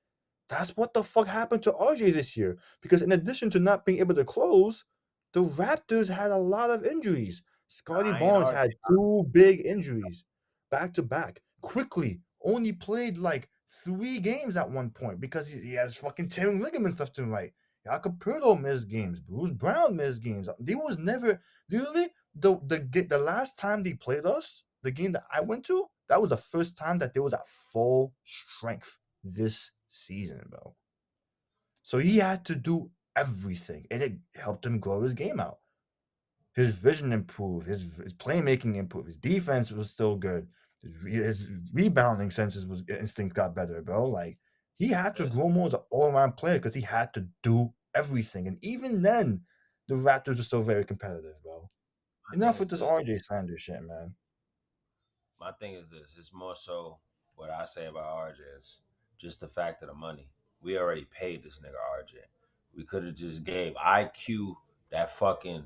That's what the fuck happened to RJ this year. Because in addition to not being able to close, the Raptors had a lot of injuries. Scotty I ain't Barnes hard. had 2 big injuries back to back. Quickly only played like 3 games at one point because he has fucking tearing ligaments left and right. Jacoperto missed games. Bruce Brown missed games. They was never literally the last time they played us, the game that I went to, that was the first time that they was at full strength this season, bro. So he had to do everything, and it helped him grow his game out. His vision improved, his playmaking improved, his defense was still good. His rebounding instinct got better, bro. Like he had to grow more as an all-around player because he had to do everything. And even then, the Raptors are still very competitive, bro. Enough with this RJ slander shit, man. My thing is this: it's more so what I say about RJ is just the fact of the money. We already paid this nigga RJ. We could have just gave IQ that fucking.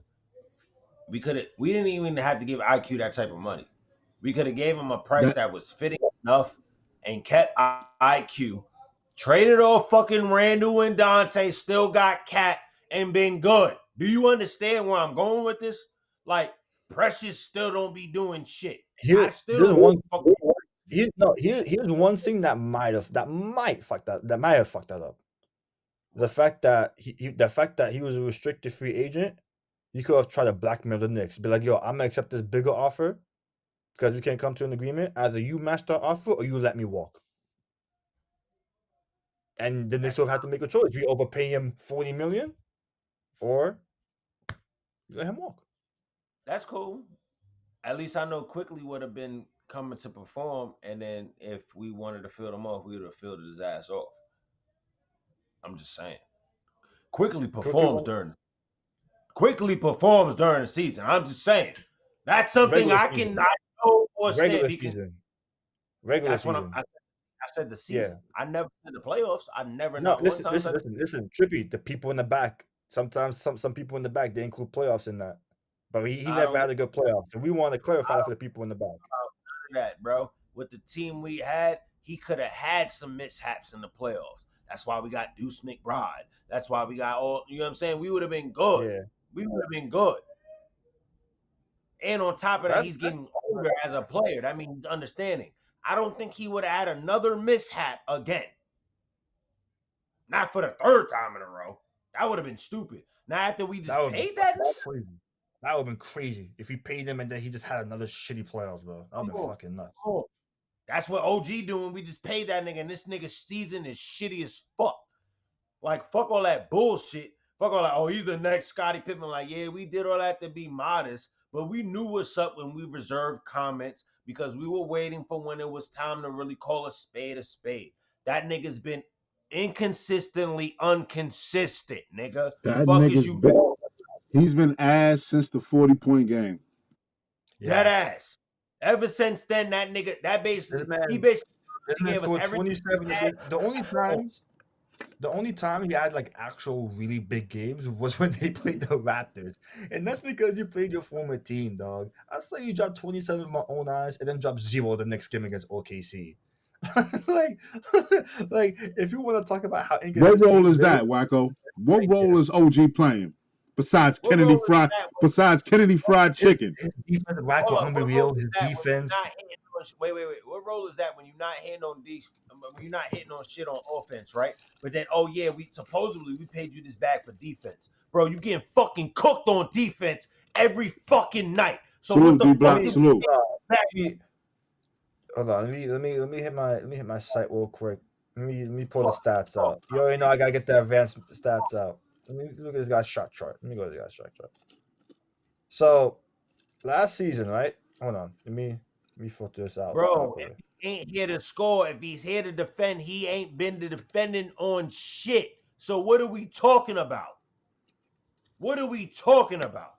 We didn't even have to give IQ that type of money. We could have gave him a price that was fitting enough and kept IQ. Traded off fucking Randall and Dante, still got Cat and been good. Do you understand where I'm going with this? Like Precious still don't be doing shit. Here's one thing that might have fucked that up. The fact that he was a restricted free agent, he could have tried to blackmail the Knicks. Be like, yo, I'm gonna accept this bigger offer because we can't come to an agreement. Either you match the offer or you let me walk. And the Knicks would have had to make a choice. We overpay him $40 million or you let him walk. That's cool. At least I know Quickly would have been coming to perform, and then if we wanted to fill him off, we would have filled his ass off. I'm just saying. Quickly performs during the season. I'm just saying. That's something I know for a regular stand. Season. Regular That's season. what I said the season. Yeah. I never said the playoffs. I never listen, Trippy, the people in the back. Sometimes some people in the back, they include playoffs in that. But he never had a good playoff. So we want to clarify that for the people in the back. None of that, bro. With the team we had, he could have had some mishaps in the playoffs. That's why we got Deuce McBride. That's why we got all, you know what I'm saying? We would have been good. Yeah. We would have been good. And on top of that, he's getting older as a player. That means he's understanding. I don't think he would have had another mishap again. Not for the 3rd time in a row. That would have been stupid. Now after we just paid that, crazy. That would have been crazy if we paid him and then he just had another shitty playoffs, bro. That would have been fucking nuts. That's what OG doing. We just paid that nigga, and this nigga's season is shitty as fuck. Like, fuck all that bullshit. Fuck all that, oh, he's the next Scottie Pippen. Like, yeah, we did all that to be modest, but we knew what's up when we reserved comments because we were waiting for when it was time to really call a spade a spade. That nigga's been inconsistently inconsistent, nigga. That nigga's he's been ass since the 40-point game. Dead ass. Ever since then, that nigga, This he man, basically this he man gave us scored everything. 27. we had. The only time he had like actual really big games was when they played the Raptors, and that's because you played your former team, dog. I saw you drop 27 with my own eyes, and then drop 0 the next game against OKC. like, like if you want to talk about how What inconsistent role he is that, is, Wacko? What right role there. is OG playing besides What Kennedy role is Fried? that? Besides Kennedy Fried Chicken? His defense, Wacko, Hold I'm up. gonna be What role real. is His that when you're defense, not hitting on? Wait. What role is that when you're not hitting on these? When you're not hitting on shit on offense, right? But then, oh yeah, we paid you this bag for defense, bro. You getting fucking cooked on defense every fucking night. So what Salute, the D let fuck Block. me, do we Salute. let me hold on. Let me hit my site real quick. Let me pull the fuck? stats out. You already know I gotta get the advanced stats out. Let me look at this guy's shot chart. Let me go to the guy's shot chart. So last season, right? Hold on. Let me filter this out Bro, if properly. he ain't here to score, if he's here to defend, he ain't been to defending on shit. So what are we talking about? What are we talking about?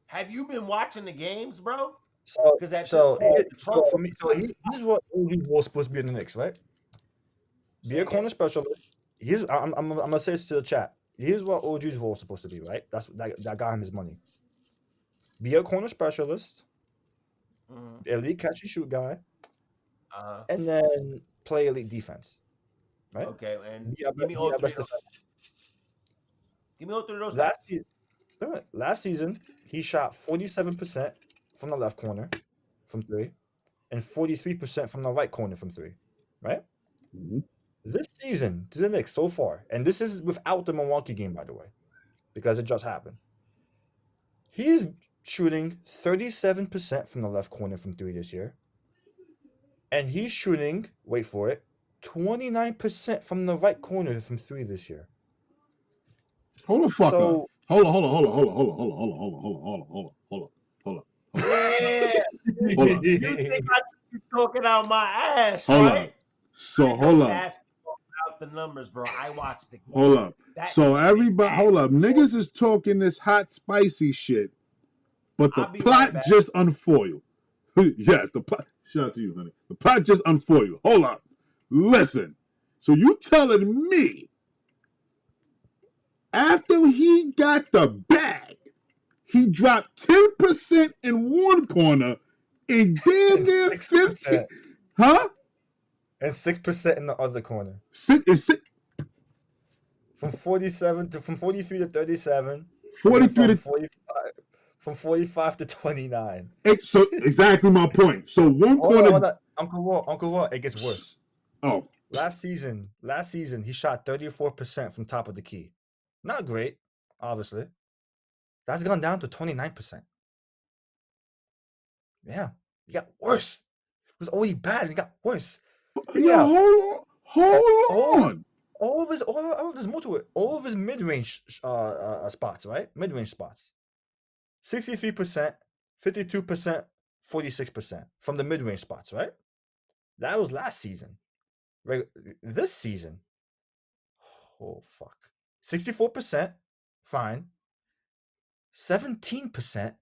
Have you been watching the games, bro? So Because at this so point, it, the so Trump. for me, here's what OG was supposed to be in the Knicks, right? Be Say a again. corner specialist. I'm gonna say this to the chat. Here's what OG's role is supposed to be, right? That got him his money. Be a corner specialist, Mhm. elite catch and shoot guy, Uh-huh. and then play elite defense, right? Okay, and Be our, give me be all our three best of those. defender. Give me all three of those Last stats. season, last season, he shot 47% from the left corner from three, and 43% from the right corner from three, right? Mhm. This season to the Knicks so far, and this is without the Milwaukee game, by the way, because it just happened. He's shooting 37% from the left corner from three this year. And he's shooting, wait for it, 29% from the right corner from three this year. Hold the fuck up. So Hold on. Yeah. Hold up. You think I keep talking out my ass, Hold right? up. So I hold know up. basketball without the numbers, bro. I watched the game. Hold up. That So nigga been everybody, hold up. Niggas is talking this hot, spicy shit, but the I'll be right plot back. just unfoiled. Yes, the plot. Shout out to you, honey. The plot just unfoiled. Hold up. Listen. So you telling me after he got the bag, he dropped 10% in one corner and damn near 15. Huh? And 6% in the other corner. It's From 43 to 37. 43 to 45, from 45 to 29. so exactly my point. So one corner. Hold on. Uncle Raw, it gets worse. Oh, Last season, he shot 34% from top of the key. Not great, obviously. That's gone down to 29%. Yeah, it got worse. It was already bad. It got worse. yo, hold on. There's more to it. All of his mid-range spots, right? Mid-range spots. 63%, 52%, 46% from the mid-range spots, right? That was last season. Right? This season, oh fuck. 64%, fine. 17%,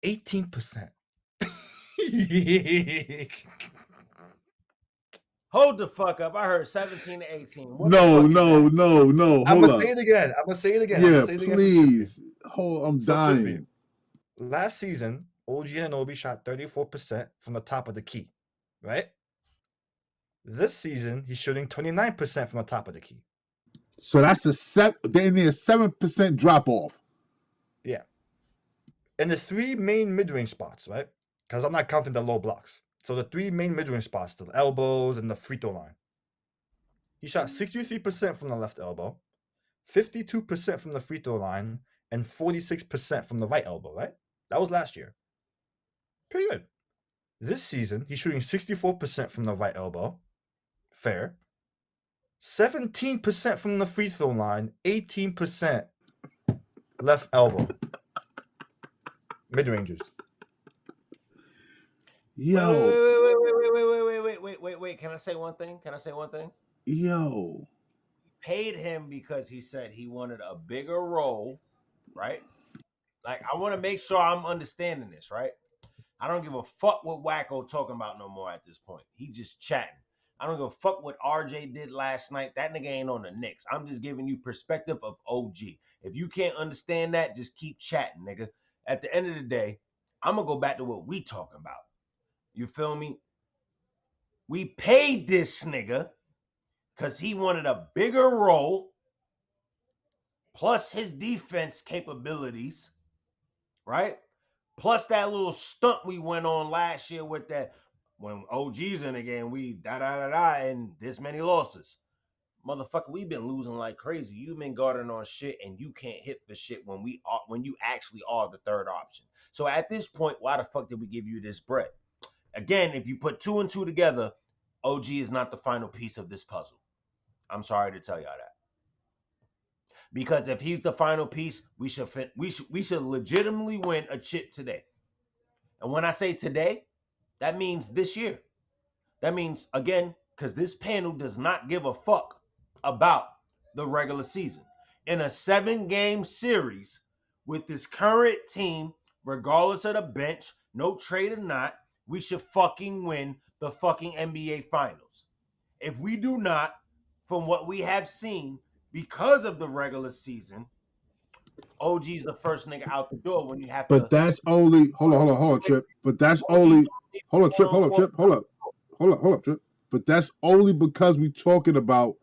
18%. Hold the fuck up. I heard 17 to 18. What the No. fuck is that? I'm Hold gonna up. say it again. I'm gonna say it again. Yeah, For Trippy. please. Hold. I'm So Trippy, dying. last season, OG Anunoby shot 34% from the top of the key, right? This season, he's shooting 29% from the top of the key. So that's a 7% drop off. Yeah. And the three main mid-range spots, right? Because I'm not counting the low blocks. So the three main mid-range spots, the elbows and the free throw line. He shot 63% from the left elbow, 52% from the free throw line, and 46% from the right elbow, right? That was last year. Pretty good. This season, he's shooting 64% from the right elbow. Fair. 17% from the free throw line, 18% left elbow. Mid-rangers. Yo. Wait. Can I say one thing? Yo. Paid him because he said he wanted a bigger role, right? Like, I want to make sure I'm understanding this, right? I don't give a fuck what Wacko talking about no more at this point. He just chatting. I don't give a fuck what RJ did last night. That nigga ain't on the Knicks. I'm just giving you perspective of OG. If you can't understand that, just keep chatting, nigga. At the end of the day, I'm gonna go back to what we talking about. You feel me? We paid this nigga because he wanted a bigger role, plus his defense capabilities, right? Plus that little stunt we went on last year with that when OG's in the game, we and this many losses. Motherfucker, we've been losing like crazy. You've been guarding on shit and you can't hit for shit when you actually are the third option. So at this point, why the fuck did we give you this bread? Again, if you put 2 and 2 together, OG is not the final piece of this puzzle. I'm sorry to tell y'all that. Because if he's the final piece, we should legitimately win a chip today. And when I say today, that means this year. That means, again, because this panel does not give a fuck about the regular season. In a 7-game series with this current team, regardless of the bench, no trade or not, we should fucking win the fucking NBA Finals. If we do not, from what we have seen, because of the regular season, OG's the first nigga out the door when you have But that's only hold on, Trip. But that's only hold up, Trip. But that's only because we talking about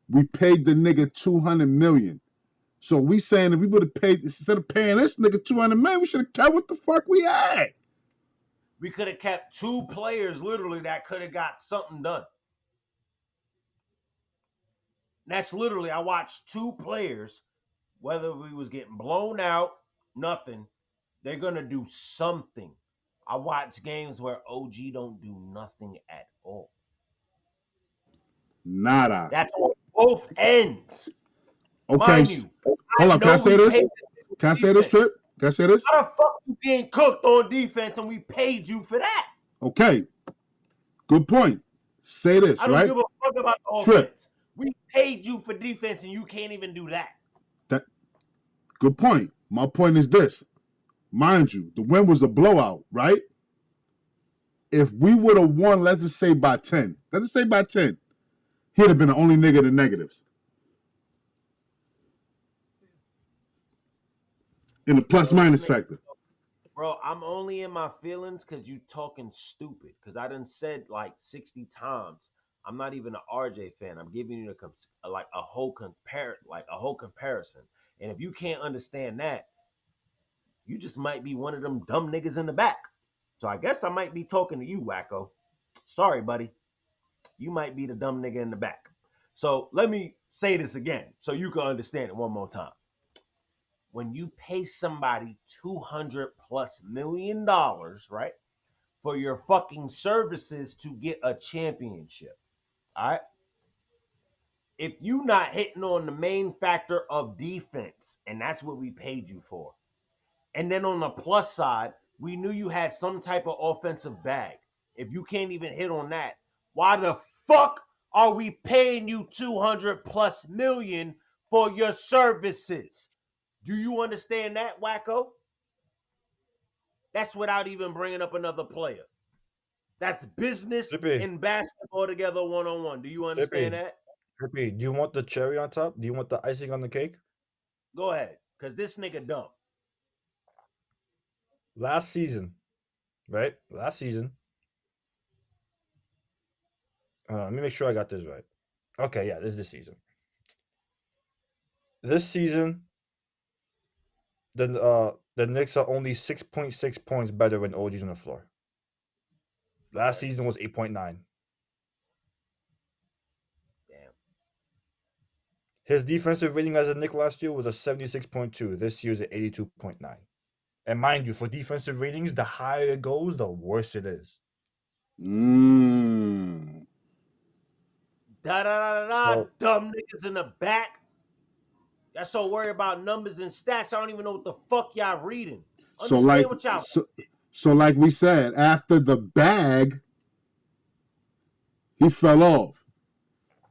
we paid the nigga $200 million. So we saying if we would have paid instead of paying this nigga $200 million, we should have kept what the fuck we had. We could have kept 2 players literally that could have got something done. That's literally, I watched 2 players, whether we was getting blown out, nothing, they're going to do something. I watch games where OG don't do nothing at all. Nada. That's on both ends. Okay. Mind you, hold on, can I say this? Can I say this, Trip? Can I say this? How the fuck you being cooked on defense and we paid you for that? Okay. Good point. Say this, right? I don't give a fuck about the Trip. offense. We paid you for defense and you can't even do that. Good point. My point is this. Mind you, the win was a blowout, right? If we would have won, let's just say by 10. Let's just say by 10. He'd have been the only nigga in the negatives. In the plus-minus factor. Bro, I'm only in my feelings because you talking stupid. Because I done said like 60 times, I'm not even an RJ fan. I'm giving you a whole comparison. And if you can't understand that, you just might be one of them dumb niggas in the back. So I guess I might be talking to you, Wacko. Sorry, buddy. You might be the dumb nigga in the back. So let me say this again so you can understand it one more time. When you pay somebody $200+ million, right, for your fucking services to get a championship, all right? If you not hitting on the main factor of defense, and that's what we paid you for, and then on the plus side, we knew you had some type of offensive bag. If you can't even hit on that, why the fuck are we paying you $200+ million for your services? Do you understand that, Wacko? That's without even bringing up another player. That's business Trippy. and basketball together one-on-one. Do you understand that? Trippy, do you want the cherry on top? Do you want the icing on the cake? Go ahead, because this nigga dumb. Last season, right? Last season. Let me make sure I got this right. Okay, yeah, this is this season. This season, the Knicks are only 6.6 points better when OG's on the floor. Last season was 8.9. Damn. His defensive rating as a Knick last year was a 76.2. This year's at 82.9. And mind you, for defensive ratings, the higher it goes, the worse it is. Mm. So, dumb niggas in the back. Y'all so worried about numbers and stats. I don't even know what the fuck y'all reading. So like, so like we said, after the bag, he fell off.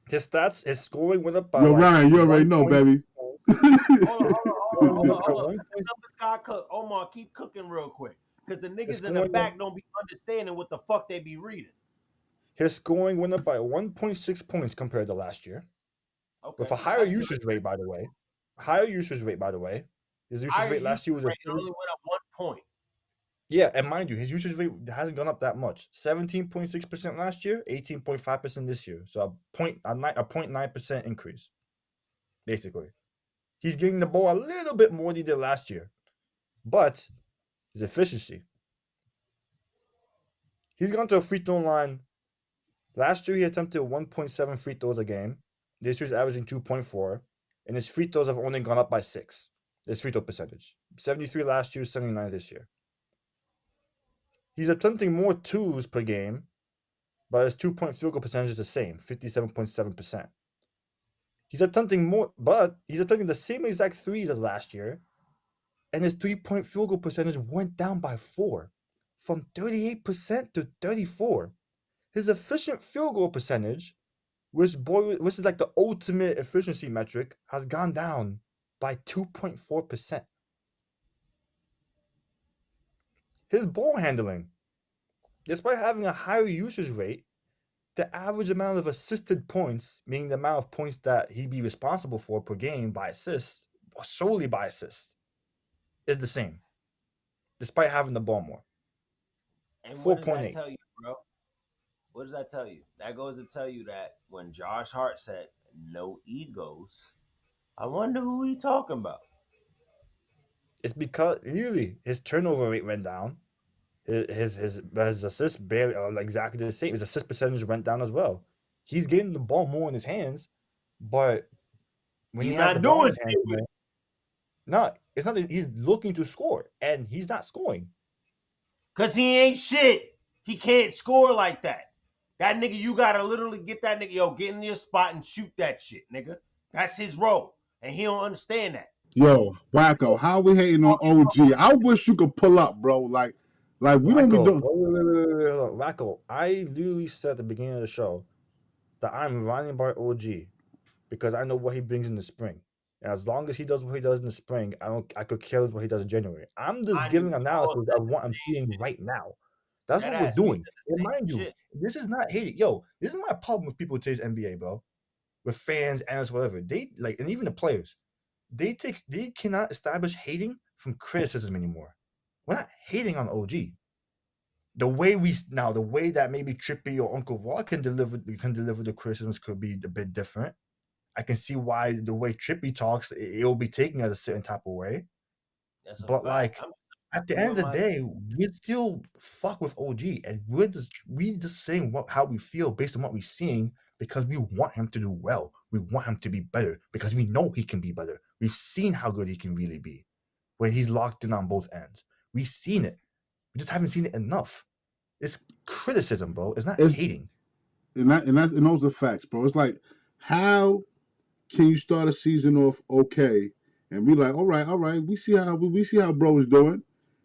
His stats, his scoring went up by. Yo, Ryan, you already know, baby. Hold on. Numbers got cooked. Omar, keep cooking real quick. Because the His niggas in the scoring, back don't be understanding what the fuck they be reading. his scoring went up by 1.6 points compared to last year, Okay, with a higher that's good. usage rate, by the way. Higher usage rate, by the way. His usage Higher rate last year was a rate, it only went up 1 point. yeah, and mind you, his usage rate hasn't gone up that much. 17.6% last year, 18.5% this year. So a 0.9% increase, basically. He's getting the ball a little bit more than he did last year, but his efficiency. He's gone to a free throw line. Last year, he attempted 1.7 free throws a game. This year's averaging 2.4, and his free throws have only gone up by 6. His free throw percentage 73 last year, 79 this year. He's attempting more twos per game, but his 2-point field goal percentage is the same, 57.7%. He's attempting the same exact threes as last year, and his 3-point field goal percentage went down by 4, from 38% to 34%. His efficient field goal percentage, which is like the ultimate efficiency metric, has gone down by 2.4%. His ball handling, despite having a higher usage rate, the average amount of assisted points, meaning the amount of points that he'd be responsible for per game by assist, or solely by assist, is the same, despite having the ball more. And what does that 4.8. tell you, bro? What does that tell you? That goes to tell you that when Josh Hart said no egos, I wonder who he talking about. It's because really his turnover rate went down. His assists barely are exactly the same. His assist percentage went down as well. He's getting the ball more in his hands, but when He's he has not the ball in doing his hands, shit. no, it's not that he's looking to score, and he's not scoring. Cause he ain't shit. He can't score like that. That nigga, you gotta literally get that nigga, yo, get in your spot and shoot that shit, nigga. That's his role. And he don't understand that. Yo, Wacko, how we hating on OG? I wish you could pull up, bro. Like we don't be Wacko, doing. wait, hold on. Wacko, I literally said at the beginning of the show that I'm riding by OG because I know what he brings in the spring. And as long as he does what he does in the spring, I could care less what he does in January. I'm just giving analysis of what I'm seeing right now. That's what we're doing. And mind you, this is not hating. Yo, this is my problem with people who chase NBA, bro. With fans, analysts, whatever. They like, and even the players, they cannot establish hating from criticism anymore. We're not hating on OG. The way that maybe Trippy or Uncle Raw can deliver the criticisms could be a bit different. I can see why the way Trippy talks, it will be taken as a certain type of way. But like at the end of the day, we still fuck with OG, and we just saying how we feel based on what we're seeing because we want him to do well. We want him to be better because we know he can be better. We've seen how good he can really be when he's locked in on both ends. We've seen it. We just haven't seen it enough. It's criticism, bro. It's not hating. And those are facts, bro. It's like, how can you start a season off okay and be like, all right, we see how bro is doing,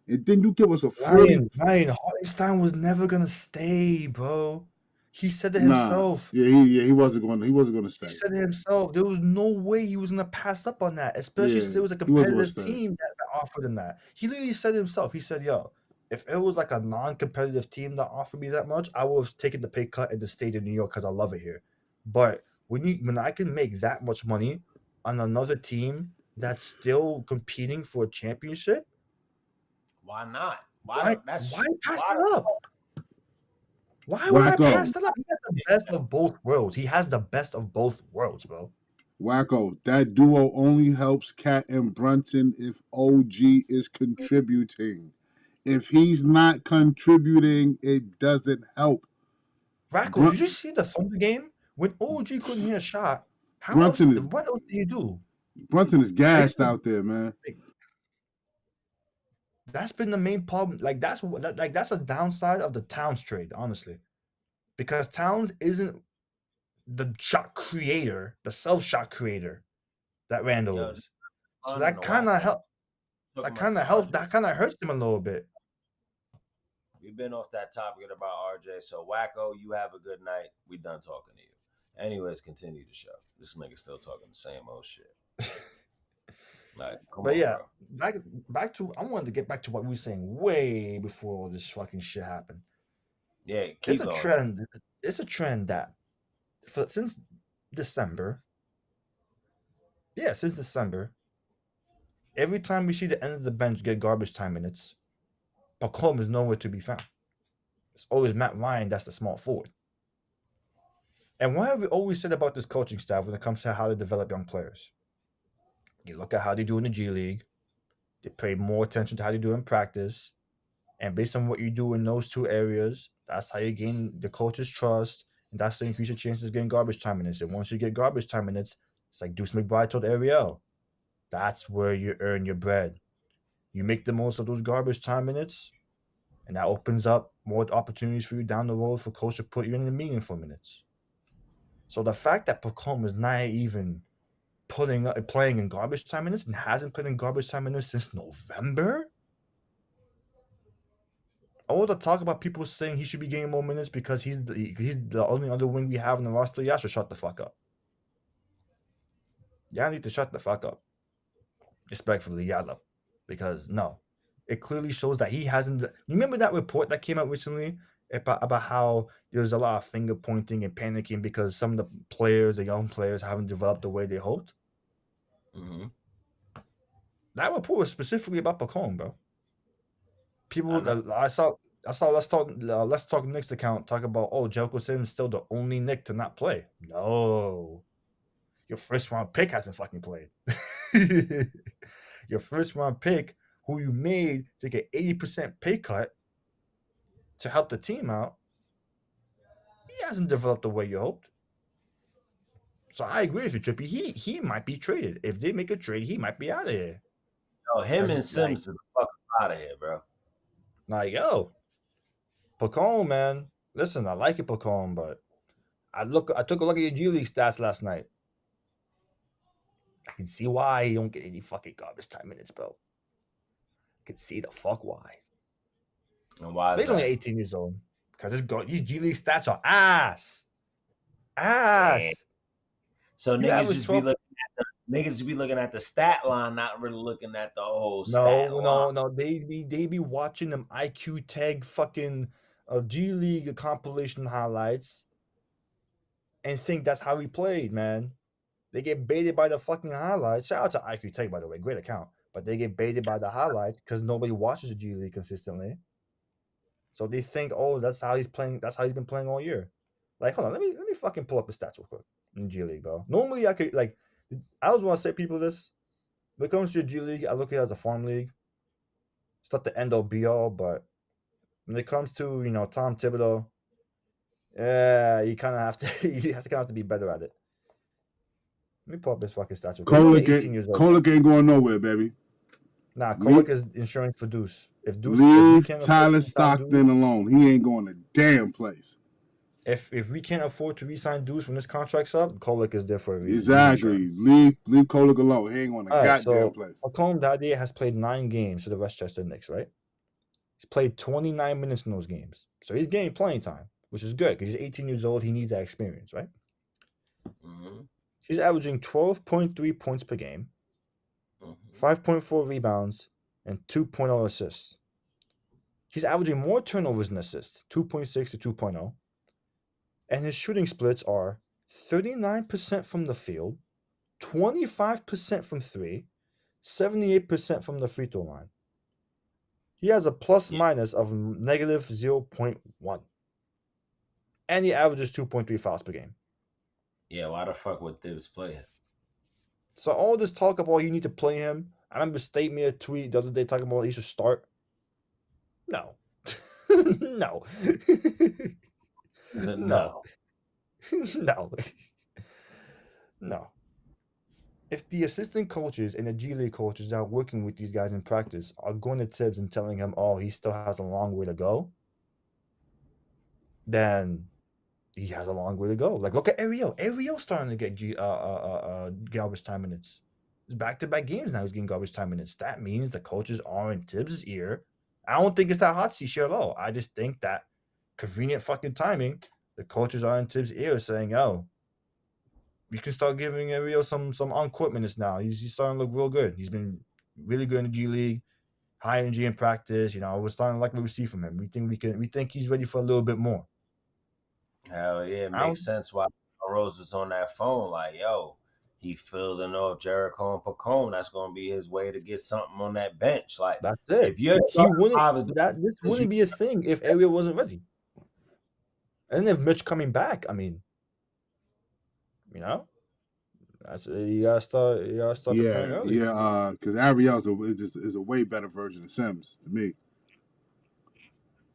and then you give us a 40. Ryan Hartenstein was never gonna stay, bro. He said it himself. He wasn't going to stay. He said it himself. There was no way he was gonna pass up on that, especially since it was a competitive team that offered him that. He literally said it himself. He said, "Yo, if it was like a non-competitive team that offered me that much, I would have taken the pay cut and just stayed in New York because I love it here. But when I can make that much money on another team that's still competing for a championship, why not? Why pass that up? Why would I pass that up? He has the best of both worlds. He has the best of both worlds, bro. Wacko, that duo only helps Cat and Brunson if OG is contributing. If he's not contributing, it doesn't help. Wacko, did you see the Thunder game? When OG couldn't hit a shot, what else did he do? Brunson is gassed out there, man. That's been the main problem. That's a downside of the Towns trade, honestly, because Towns isn't the shot creator, the self-shot creator that Randall is. So that kind of helped. That kind of hurts him a little bit. We've been off that topic about RJ. So Wacko, you have a good night. We done talking to you. Anyways, continue the show. This nigga still talking the same old shit. Like, come But on, yeah, bro. back to I wanted to get back to what we were saying way before all this fucking shit happened. Yeah, It's keep a going. trend. It's a trend that since December, since December, every time we see the end of the bench get garbage time minutes, Pacom is nowhere to be found. It's always Matt Ryan that's the small forward. And what have we always said about this coaching staff when it comes to how to develop young players? You look at how they do in the G League. They pay more attention to how they do in practice. And based on what you do in those two areas, that's how you gain the coach's trust. And that's to increase your chances of getting garbage time minutes. And once you get garbage time minutes, it's like Deuce McBride told Ariel. That's where you earn your bread. You make the most of those garbage time minutes, and that opens up more opportunities for you down the road for coach to put you in the meaningful minutes. So the fact that Pacom is not even playing in garbage time minutes and hasn't played in garbage time minutes since November. All the talk about people saying he should be getting more minutes because he's the only other wing we have in the roster. Y'all should shut the fuck up. Y'all need to shut the fuck up. Respectfully, y'all, because no, it clearly shows that he hasn't. You remember that report that came out recently about how there's a lot of finger pointing and panicking because some of the young players, haven't developed the way they hoped. Mm-hmm. That report was specifically about Pacom, bro. People, I saw. Let's talk Knicks account. Talk about Jelko Sims still the only Knick to not play. No, your first round pick hasn't fucking played. Your first round pick, who you made to get 80% pay cut to help the team out, he hasn't developed the way you hoped. So I agree with you, Trippy. He might be traded. If they make a trade, he might be out of here. Yo, him and Sims are the fuck out of here, bro. Like, yo, Pacom, man. Listen, I like it, Pacom, but I took a look at your G League stats last night. I can see why he don't get any fucking garbage time minutes, bro. I can see the fuck why. And why is He's only 18 years old. Because his G League stats are ass. Damn. So niggas just be looking at the stat line, not really looking at the whole stat line. No. They be watching them IQ tag fucking G League compilation highlights and think that's how he played, man. They get baited by the fucking highlights. Shout out to IQ Tech, by the way, great account. But they get baited by the highlights because nobody watches the G League consistently. So they think, that's how he's playing. That's how he's been playing all year. Like, hold on, let me fucking pull up his stats real quick in G League, bro. Normally, I could I always want to say people this. When it comes to G League, I look at it as a farm league. It's not the end all be all, but when it comes to Tom Thibodeau, yeah, you kind of have to you have to be better at it. Let me pull up his fucking stats. Kolek ain't going nowhere, baby. Nah, Kolek is insurance for Deuce. If Deuce, leave Tyler Stockton alone. He ain't going to damn place. If we can't afford to re-sign Deuce when this contract's up, Kolek is there for a reason. Exactly. Leave Kolek alone. He ain't going to goddamn place. Pacom Daddy has played 9 games for the Westchester Knicks, right? He's played 29 minutes in those games. So he's getting playing time, which is good because he's 18 years old. He needs that experience, right? Mm-hmm. He's averaging 12.3 points per game, 5.4 rebounds, and 2.0 assists. He's averaging more turnovers than assists, 2.6 to 2.0. And his shooting splits are 39% from the field, 25% from 3, 78% from the free throw line. He has a plus minus of negative 0.1. And he averages 2.3 fouls per game. Yeah, why the fuck would Thibs play him? So all this talk about you need to play him. I remember State made a tweet the other day talking about he should start. No. No. No. No. No. If the assistant coaches and the G League coaches that are working with these guys in practice are going to Tibbs and telling him, he still has a long way to go, then he has a long way to go. Like, look at Ariel. Ariel's starting to get garbage time minutes. It's back-to-back games now he's getting garbage time minutes. That means the coaches are in Tibbs' ear. I don't think it's that hot seat shit at all. I just think that convenient fucking timing, the coaches are in Tibbs' ear saying, we can start giving Ariel some on-court minutes now. He's starting to look real good. He's been really good in the G League, high energy in practice. We're starting to like what we see from him. We think he's ready for a little bit more. Hell yeah, it I makes don't, sense why Rose was on that phone. Like, yo, he fielding off Jericho and Pacone. That's gonna be his way to get something on that bench. Like, that's it. if you're He starting wouldn't five is doing this this, you wouldn't be a thing if Ariel wasn't ready. And if Mitch coming back, I mean, you know, you gotta start preparing Yeah, early. yeah. Because Ariel's is a way better version of Sims to me.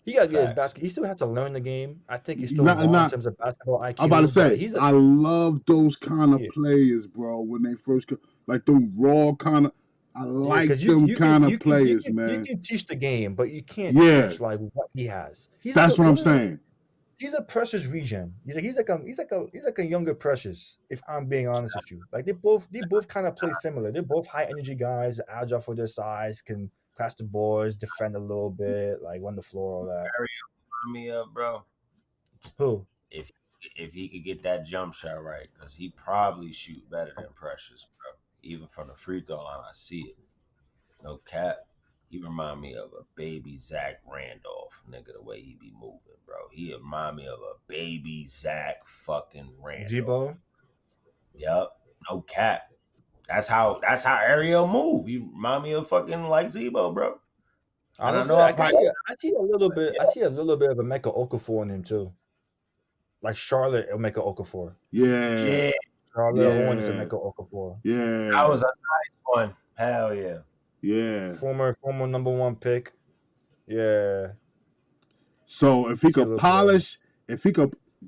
He gotta get his facts. basket. He still has to learn the game. I think he's still Not, raw in not. terms of basketball IQ. I'm about to But say, I love those kind of Yeah. players, bro. When they first come, like them raw kind of. I like because them kind of you players, you man. can teach the game, but you can't Yeah, teach like what he has. that's what I'm saying. He's a Precious regen. He's like a younger Precious. If I'm being honest with you, like they both kind of play similar. They're both high energy guys, agile for their size, can pass the boards, defend a little bit, like run the floor, all that. Ariel me up, bro. Who? If if he could get that jump shot right, because he probably shoot better than Precious, bro. Even from the free throw line, I see it. No cap. He remind me of a baby Zach Randolph, nigga, the way he be moving, bro. He remind me of a baby Zach fucking Randolph. G-Ball? Yup. No cap. That's how Ariel move. He remind me of fucking like Zebo, bro. And Honestly, I I probably see a little bit. yeah. I see a little bit of a Emeka Okafor in him too. Like Charlotte Emeka Okafor. Yeah, Charlotte Hornets yeah, Emeka Okafor. That was yeah, a nice one. Hell yeah. yeah. Former number one pick. Yeah. So if he See a could little polish,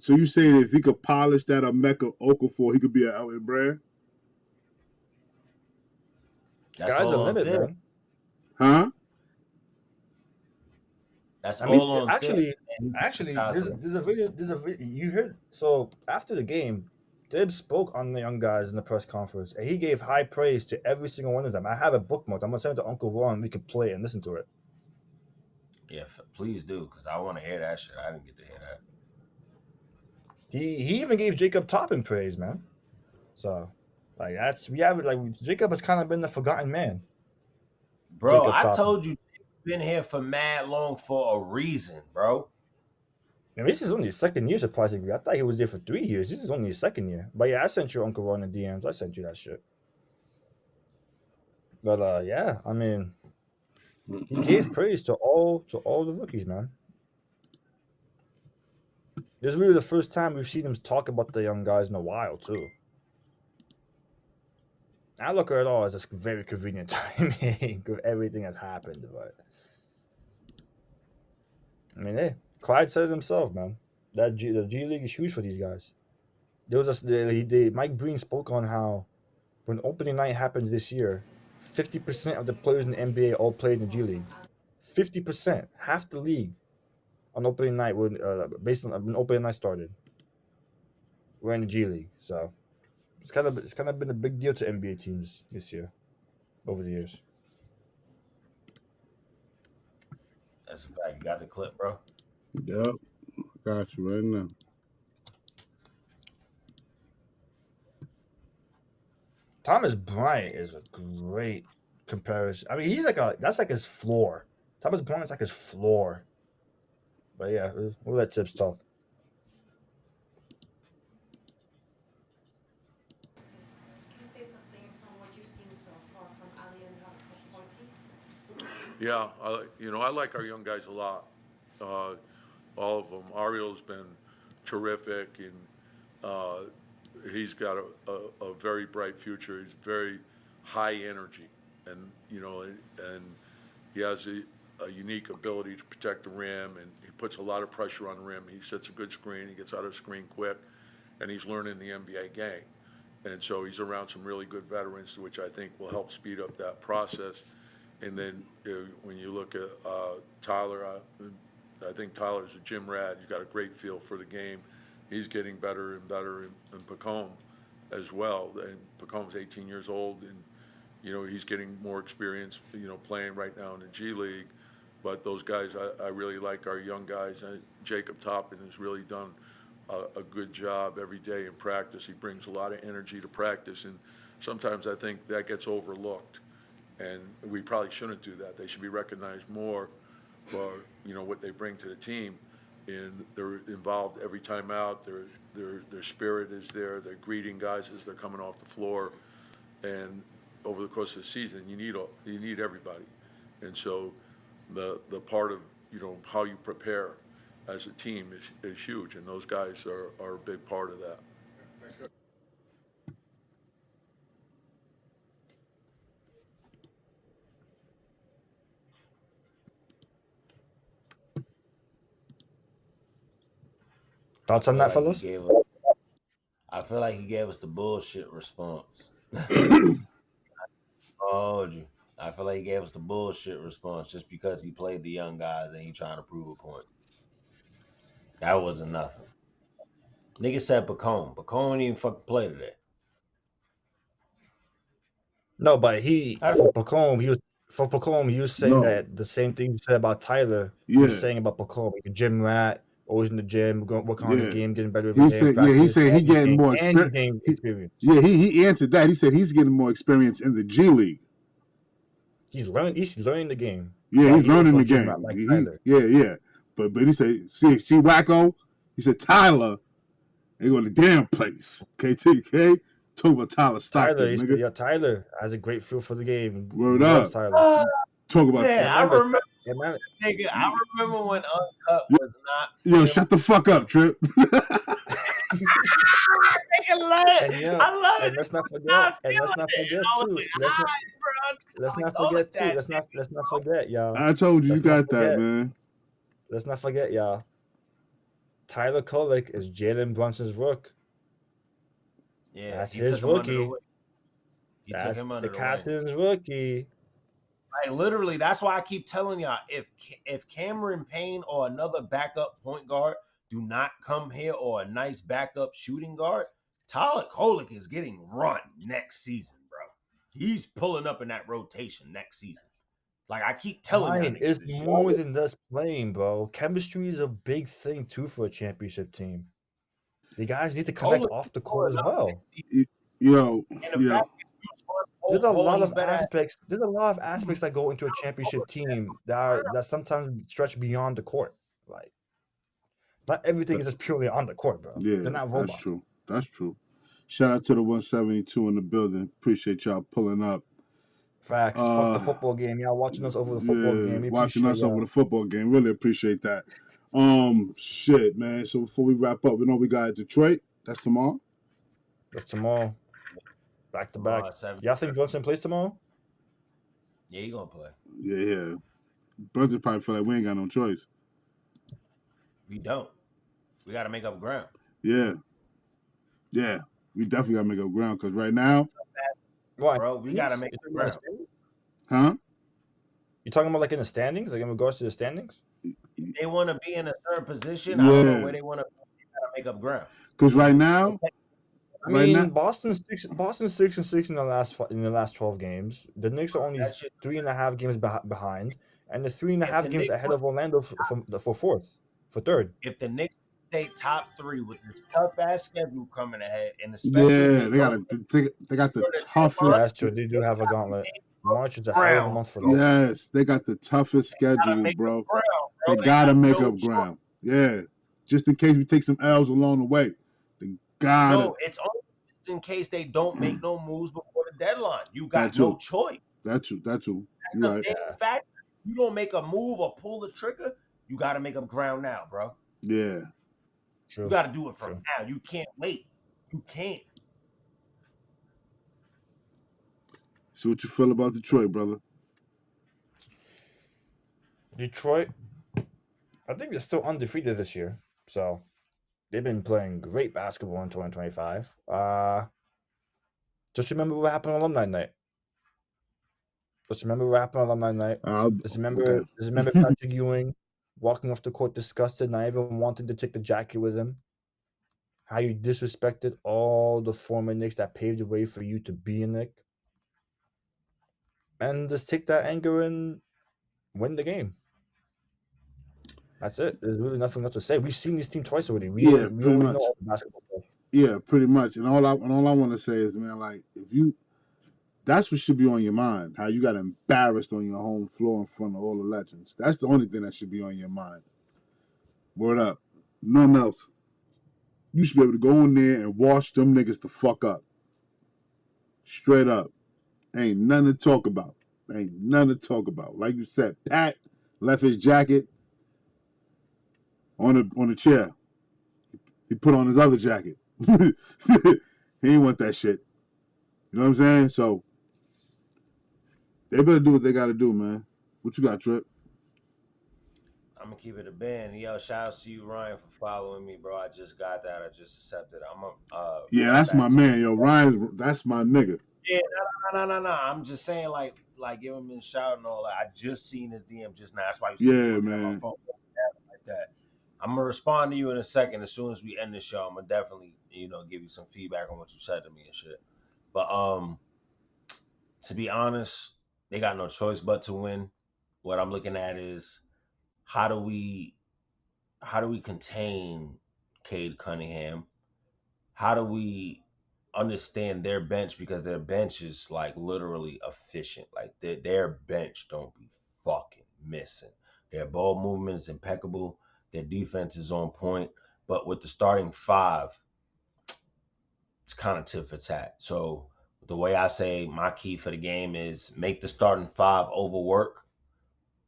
so you saying if he could polish that Emeka Okafor, he could be an Elton Brand, That's Sky's the all on limit, thick. man. huh? That's I mean, all on thick. actually, there's a video. You heard. So after the game, Dibs spoke on the young guys in the press conference, and he gave high praise to every single one of them. I have it bookmarked. I'm gonna send it to Uncle Ron. We can play it and listen to it. Yeah, please do, because I want to hear that shit. I didn't get to hear that. He even gave Jacob Toppin praise, man. So, like we have it. Like Jacob has kind of been the forgotten man. Bro, Jacob I Toppin. told you you've been here for mad long for a reason, bro. And this is only his second year, surprisingly. I thought he was there for 3 years. This is only his second year. But yeah, I sent you Uncle Ron the DMs. I sent you that shit. But yeah, I mean, he gave praise to all the rookies, man. This is really the first time we've seen him talk about the young guys in a while, too. I look at it all as a very convenient timing with everything that's happened, but I mean, hey, Clyde said it himself, man. The G League is huge for these guys. There was Mike Breen spoke on how when opening night happens this year, 50% of the players in the NBA all played in the G League. 50%, half the league on opening night based on when opening night started. We're in the G League, so it's kind of been a big deal to NBA teams this year, over the years. That's a fact. You got the clip, bro. Yep, I got you right now. Thomas Bryant is a great comparison. I mean, that's like his floor. Thomas Bryant's like his floor. But yeah, we'll let Tips talk. Can you say something from what you've seen so far from Ali and Porti? Yeah, I like our young guys a lot. All of them. Ariel's been terrific, and he's got a very bright future. He's very high energy, and and he has a unique ability to protect the rim, and he puts a lot of pressure on the rim. He sets a good screen. He gets out of the screen quick, and he's learning the NBA game. And so he's around some really good veterans, which I think will help speed up that process. And then when you look at Tyler, I think Tyler's a gym rat. He's got a great feel for the game. He's getting better and better, and Pacome as well. And Pacome's 18 years old, and he's getting more experience, playing right now in the G League. But those guys, I really like our young guys. Jacob Toppin has really done a good job every day in practice. He brings a lot of energy to practice, and sometimes I think that gets overlooked. And we probably shouldn't do that. They should be recognized more for what they bring to the team, and they're involved every time out. Their spirit is there. They're greeting guys as they're coming off the floor, and over the course of the season, you need everybody, and so the part of how you prepare as a team is huge, and those guys are a big part of that. Thoughts on that, fellas? I feel like he gave us the bullshit response. Oh, you. I feel like he gave us the bullshit response just because he played the young guys and he trying to prove a point. That wasn't nothing. Nigga said Bacone. Bacone didn't even fucking play today. No, but I- for Pacome, he was saying No. that the same thing he said about Tyler. He Yeah. was saying about Pacome, like a gym rat, always in the gym, working on his Yeah. game, getting better. He said, he said he getting more experience. experience. Yeah, he answered that. He said he's getting more experience in the G League. He's learning the game. Yeah, But he's learning also the a gym game. rat like Tyler. Yeah. But he said, see Wacko. He said Tyler ain't going to the damn place. KTK. Talk about Tyler Stockton, Tyler, he nigga. said, yeah, Tyler has a great feel for the game. Word He loves up. Tyler. Talk about Man, I Remember- remember, remember- nigga. I remember when Uncut was not. Yo, shut the fuck up, Trip. Nigga, love it. And yeah, I love and it. let's not forget, Not and let's feeling not it. forget And I was too. like, Let's not "Alright, bro." let's not Like, go forget with too. that, Let's not forget, y'all. I told you, Let's you not got that, forget. man. Let's not forget, y'all. Tyler Kolek is Jalen Brunson's rook. Yeah, That's he his took him under the rookie. wing. He took That's him the under the wing. captain's rookie. Like literally, that's why I keep telling y'all, if Cameron Payne or another backup point guard do not come here, or a nice backup shooting guard, Tyler Kolek is getting run next season, bro. He's pulling up in that rotation next season. Like I keep telling y'all, Ryan, niggas it's this shit. more than just playing, bro. Chemistry is a big thing too for a championship team. The guys need to connect Kolek off the is court as pulling up well. next season. Yo, And the fact that you scored There's a lot he's of better at- aspects. There's a lot of aspects that go into a championship team that sometimes stretch beyond the court. Like, not everything is just purely on the court, bro. yeah, They're not robots. that's true. That's true. Shout out to the 172 in the building. Appreciate y'all pulling up. Facts. Fuck the football game. Y'all watching us over the football game. We watching us appreciate over y'all. the football game. Really appreciate that. Shit, man. So before we wrap up, we know we got Detroit. That's tomorrow. That's tomorrow. Back to back. 7. Y'all think Brunson plays tomorrow? Yeah, he gonna play. Yeah. Brunson probably feel like we ain't got no choice. We don't. We got to make up ground. Yeah. We definitely gotta make up ground because right now, Why? Bro, we gotta make You the talking about ground. the standings? huh? You talking about like in the standings, like in regards to the standings? They want to be in a certain position. I don't know Yeah. where they want to. They gotta make up ground. Because right now, I Right mean, now- Boston's 6-6 in the last 12 games. The Knicks are only That shit- 3.5 games behind, and the 3.5 the games Knicks ahead of Orlando for third. If the Knicks stay top 3 with this tough ass schedule coming ahead, and especially yeah, if they got the That's toughest. true. They do have a gauntlet. March is a hell of a month for them. Yes, they got the toughest schedule, make bro. up ground, They bro. gotta got make no up choice. ground. Yeah, just in case we take some L's along the way. They gotta. No, it's only just in case they don't make no moves before the deadline. You got That no too. choice. That's true. That's You're the right. big fact. You don't make a move or pull the trigger, you got to make up ground now, bro. Yeah. True. You got to do it from True. now. You can't wait. You can't. So what you feel about Detroit, brother? Detroit, I think they're still undefeated this year. So they've been playing great basketball in 2025. Just remember what happened on Alumni Night. Just remember what happened on Alumni Night. Just remember Patrick Ewing walking off the court disgusted, not even wanting to take the jacket with him. How you disrespected all the former Knicks that paved the way for you to be a Knick. And just take that anger and win the game. That's it. There's really nothing else to say. We've seen this team twice already. We Yeah, already pretty know much. all the basketball stuff. Yeah, pretty much. And all I want to say is, man, like that's what should be on your mind. How you got embarrassed on your home floor in front of all the legends. That's the only thing that should be on your mind. Word up. Nothing else. You should be able to go in there and wash them niggas the fuck up. Straight up. Ain't nothing to talk about. Ain't nothing to talk about. Like you said, Pat left his jacket on the chair. He put on his other jacket. He ain't want that shit. You know what I'm saying? So they better do what they got to do, man. What you got, Trip? I'm gonna keep it a band. Yo, shout out to you, Ryan, for following me, bro. I just got that. I just accepted. I'm gonna Yeah, run that's back my to man, you. yo. Ryan, that's my nigga. Yeah, no. I'm just saying, like give him a shout and all that. I just seen his DM just now. That's why you see me Yeah, looking at my man. phone like that. I'm gonna respond to you in a second. As soon as we end the show, I'm gonna definitely, give you some feedback on what you said to me and shit. But to be honest, they got no choice but to win. What I'm looking at is how do we contain Cade Cunningham? How do we understand their bench, because their bench is like literally efficient. Like their bench don't be fucking missing. Their ball movement is impeccable. Their defense is on point. But with the starting five, it's kind of tit for tat. So the way I say my key for the game is make the starting five overwork,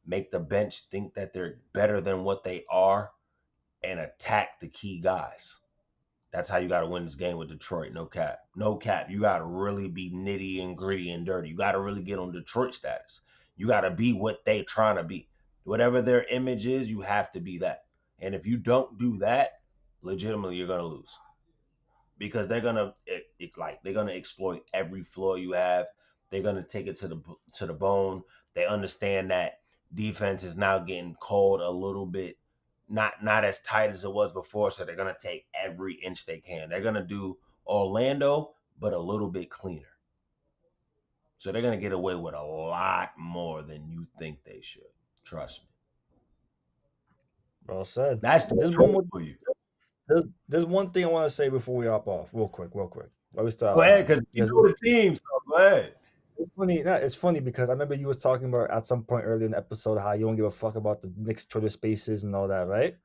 make the bench think that they're better than what they are, and attack the key guys. That's how you got to win this game with Detroit. No cap. No cap. You got to really be nitty and gritty and dirty. You got to really get on Detroit status. You got to be what they trying to be. Whatever their image is, you have to be that. And if you don't do that, legitimately, you're going to lose. Because they're gonna they're gonna exploit every flaw you have. They're gonna take it to the bone. They understand that defense is now getting called a little bit not as tight as it was before, so they're gonna take every inch they can. They're gonna do Orlando, but a little bit cleaner. So they're gonna get away with a lot more than you think they should. Trust me. Well said. That's There's one Detroit more. for you. There's one thing I want to say before we hop off, real quick. While we still have Go ahead, time. because you know the team, so go ahead. It's funny. It's funny because I remember you was talking about at some point earlier in the episode how you don't give a fuck about the Knicks Twitter Spaces and all that, right?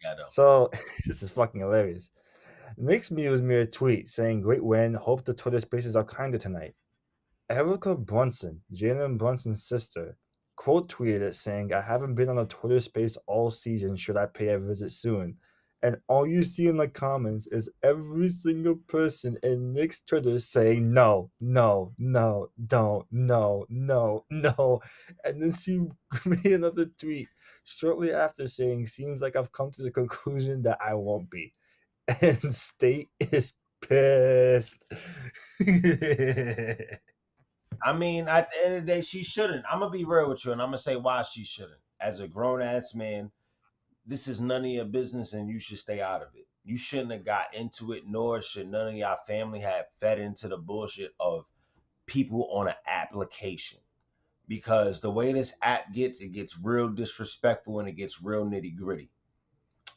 Yeah, I know. So this is fucking hilarious. Knicks Muse made a tweet saying, "Great win. Hope the Twitter Spaces are kinder tonight." Erica Brunson, Jalen Brunson's sister, quote tweeted it saying, "I haven't been on a Twitter space all season. Should I pay a visit soon?" And all you see in the comments is every single person in Nick's Twitter saying, "No, no, no, don't, no, no, no." And then she made another tweet shortly after saying, "Seems like I've come to the conclusion that I won't be." And State is pissed. I mean, at the end of the day, she shouldn't. I'm gonna be real with you, and I'm gonna say why she shouldn't. As a grown ass man, this is none of your business, and you should stay out of it. You shouldn't have got into it, nor should none of y'all family have fed into the bullshit of people on an application. Because the way this app gets, it gets real disrespectful and it gets real nitty gritty.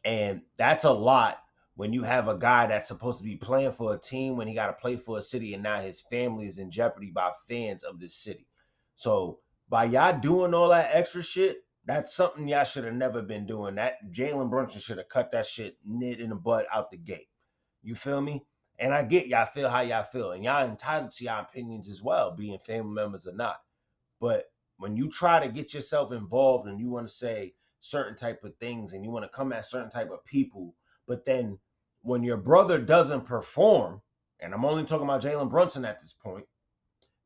And that's a lot when you have a guy that's supposed to be playing for a team when he got to play for a city, and now his family is in jeopardy by fans of this city. So by y'all doing all that extra shit, that's something y'all should have never been doing. That Jalen Brunson should have cut that shit nit in the butt out the gate. You feel me? And I get y'all feel how y'all feel, and y'all entitled to y'all opinions as well, being family members or not. But when you try to get yourself involved and you want to say certain type of things and you want to come at certain type of people, but then when your brother doesn't perform, and I'm only talking about Jalen Brunson at this point,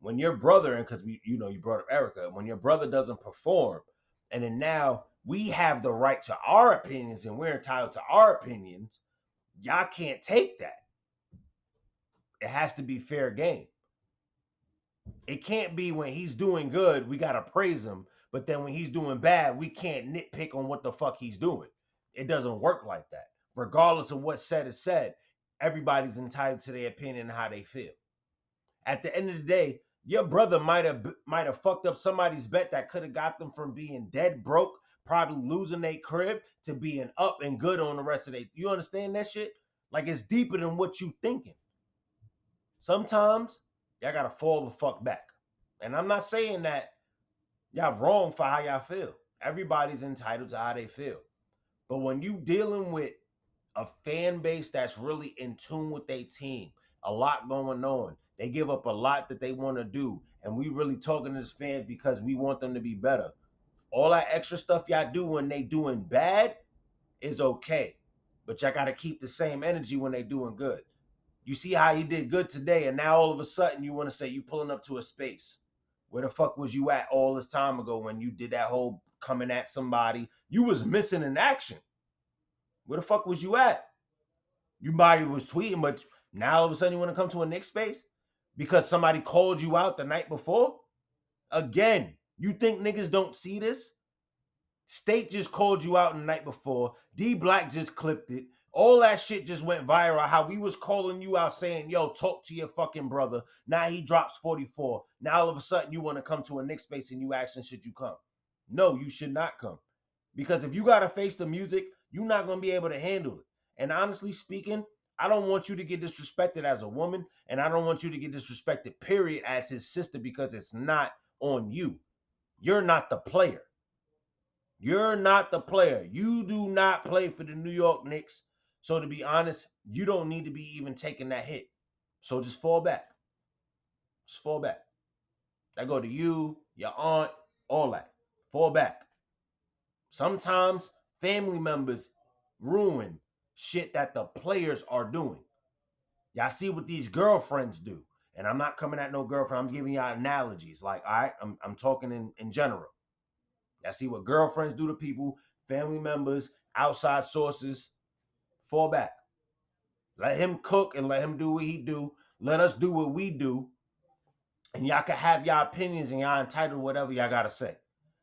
when your brother, and because you brought up Erica, when your brother doesn't perform, and then now we have the right to our opinions and we're entitled to our opinions, y'all can't take that. It has to be fair game. It can't be when he's doing good, we got to praise him. But then when he's doing bad, we can't nitpick on what the fuck he's doing. It doesn't work like that. Regardless of what's said is said, everybody's entitled to their opinion and how they feel. At the end of the day, your brother might have fucked up somebody's bet that could have got them from being dead broke, probably losing their crib to being up and good on the rest of their. You understand that shit? Like it's deeper than what you thinking. Sometimes y'all gotta fall the fuck back. And I'm not saying that y'all wrong for how y'all feel. Everybody's entitled to how they feel. But when you dealing with a fan base that's really in tune with their team, a lot going on, they give up a lot that they want to do, and we really talking to this fans because we want them to be better. All that extra stuff y'all do when they doing bad is okay, but y'all got to keep the same energy when they doing good. You see how he did good today, and now all of a sudden you want to say you pulling up to a space. Where the fuck was you at all this time ago when you did that whole coming at somebody? You was missing in action. Where the fuck was you at? You might was tweeting, but now all of a sudden you want to come to a Knicks space because somebody called you out the night before? Again, you think niggas don't see this? State just called you out the night before. D Black just clipped it. All that shit just went viral. How we was calling you out saying, yo, talk to your fucking brother. Now he drops 44. Now all of a sudden you want to come to a Knicks space and you asking should you come? No, you should not come. Because if you got to face the music, you're not going to be able to handle it. And honestly speaking, I don't want you to get disrespected as a woman, and I don't want you to get disrespected, period, as his sister, because it's not on you. You're not the player. You're not the player. You do not play for the New York Knicks. So to be honest, you don't need to be even taking that hit. So just fall back. Just fall back. That go to you, your aunt, all that. Fall back. Sometimes family members ruin shit that the players are doing. Y'all see what these girlfriends do. And I'm not coming at no girlfriend. I'm giving y'all analogies. Like, all right, I'm talking in general. Y'all see what girlfriends do to people, family members, outside sources. Fall back. Let him cook and let him do what he do. Let us do what we do. And y'all can have y'all opinions and y'all entitled to whatever y'all got to say.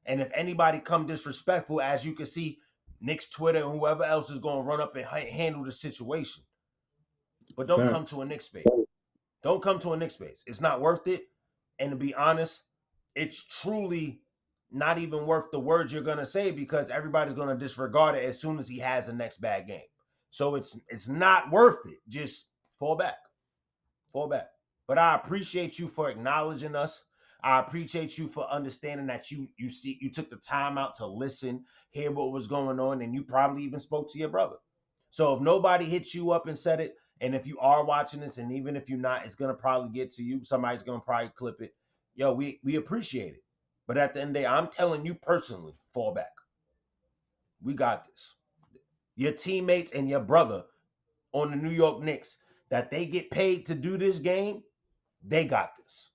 And if anybody come disrespectful, as you can see, Knicks Twitter and whoever else is going to run up and handle the situation. But don't come Facts. to a Knicks space. Don't come to a Knicks space. It's not worth it. And to be honest, it's truly not even worth the words you're going to say because everybody's going to disregard it as soon as he has the next bad game. So it's not worth it. Just fall back. Fall back. But I appreciate you for acknowledging us. I appreciate you for understanding that you took the time out to listen, hear what was going on, and you probably even spoke to your brother. So if nobody hit you up and said it, and if you are watching this, and even if you're not, it's gonna probably get to you. Somebody's gonna probably clip it. Yo, we appreciate it. But at the end of the day, I'm telling you personally, fall back. We got this. Your teammates and your brother on the New York Knicks, that they get paid to do this game, they got this.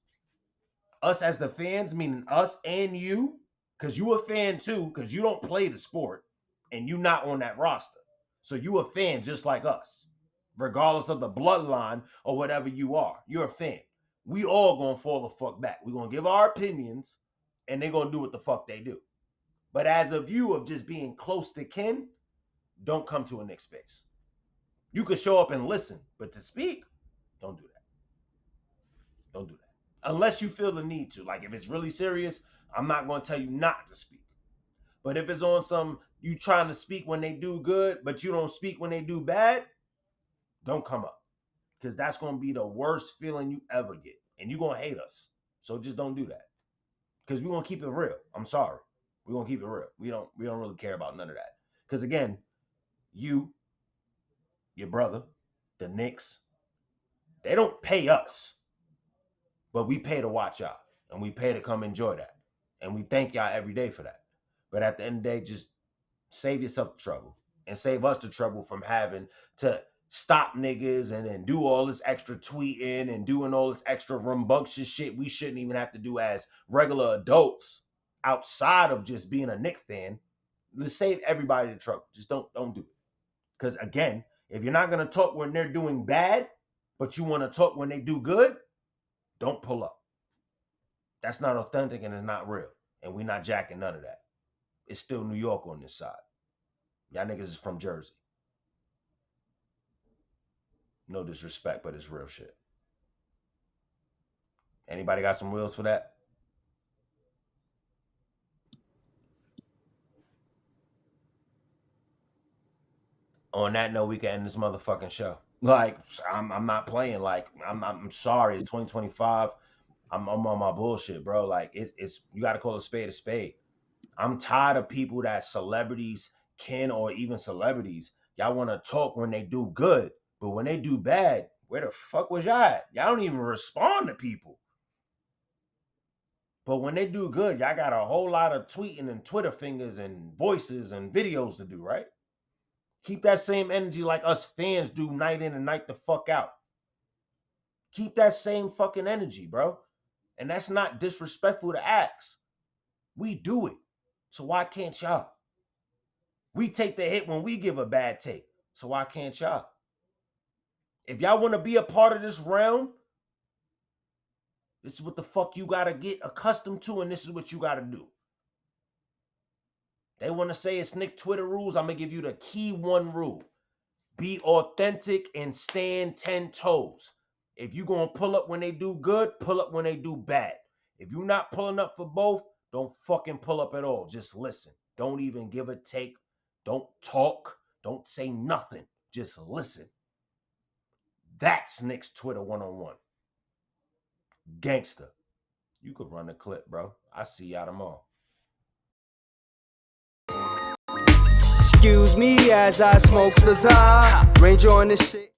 Us as the fans, meaning us and you, because you a fan too, because you don't play the sport and you not on that roster. So you a fan just like us, regardless of the bloodline or whatever you are. You're a fan. We all gonna fall the fuck back. We gonna give our opinions and they gonna do what the fuck they do. But as a view of just being close to kin, don't come to a Knicks space. You could show up and listen, but to speak, don't do that. Don't do that. Unless you feel the need to. Like if it's really serious, I'm not going to tell you not to speak. But if it's on some, you trying to speak when they do good, but you don't speak when they do bad, don't come up. Because that's going to be the worst feeling you ever get. And you're going to hate us. So just don't do that. Because we're going to keep it real. I'm sorry. We're going to keep it real. We don't really care about none of that. Because again, you, your brother, the Knicks, they don't pay us. But we pay to watch y'all. And we pay to come enjoy that. And we thank y'all every day for that. But at the end of the day, just save yourself the trouble. And save us the trouble from having to stop niggas and then do all this extra tweeting and doing all this extra rambunctious shit we shouldn't even have to do as regular adults outside of just being a Knicks fan. Let's save everybody the trouble. Just don't do it. Because again, if you're not going to talk when they're doing bad, but you want to talk when they do good, don't pull up. That's not authentic and it's not real. And we're not jacking none of that. It's still New York on this side. Y'all niggas is from Jersey. No disrespect, but it's real shit. Anybody got some wheels for that? On that note, we can end this motherfucking show. Like, I'm not playing. Like, I'm sorry. It's 2025. I'm on my bullshit, bro. Like, it's you got to call a spade a spade. I'm tired of people that celebrities or even celebrities, y'all want to talk when they do good, but when they do bad, where the fuck was y'all at? Y'all don't even respond to people. But when they do good, y'all got a whole lot of tweeting and Twitter fingers and voices and videos to do, right? Keep that same energy like us fans do night in and night the fuck out. Keep that same fucking energy, bro. And that's not disrespectful to ask. We do it. So why can't y'all? We take the hit when we give a bad take. So why can't y'all? If y'all want to be a part of this realm, this is what the fuck you got to get accustomed to, and this is what you got to do. They want to say it's Nick Twitter rules. I'm going to give you the key one rule. Be authentic and stand 10 toes. If you're going to pull up when they do good, pull up when they do bad. If you're not pulling up for both, don't fucking pull up at all. Just listen. Don't even give a take. Don't talk. Don't say nothing. Just listen. That's Nick's Twitter one-on-one. Gangster. You could run the clip, bro. I see y'all tomorrow. Excuse me as I smoke the Ranger on this shit.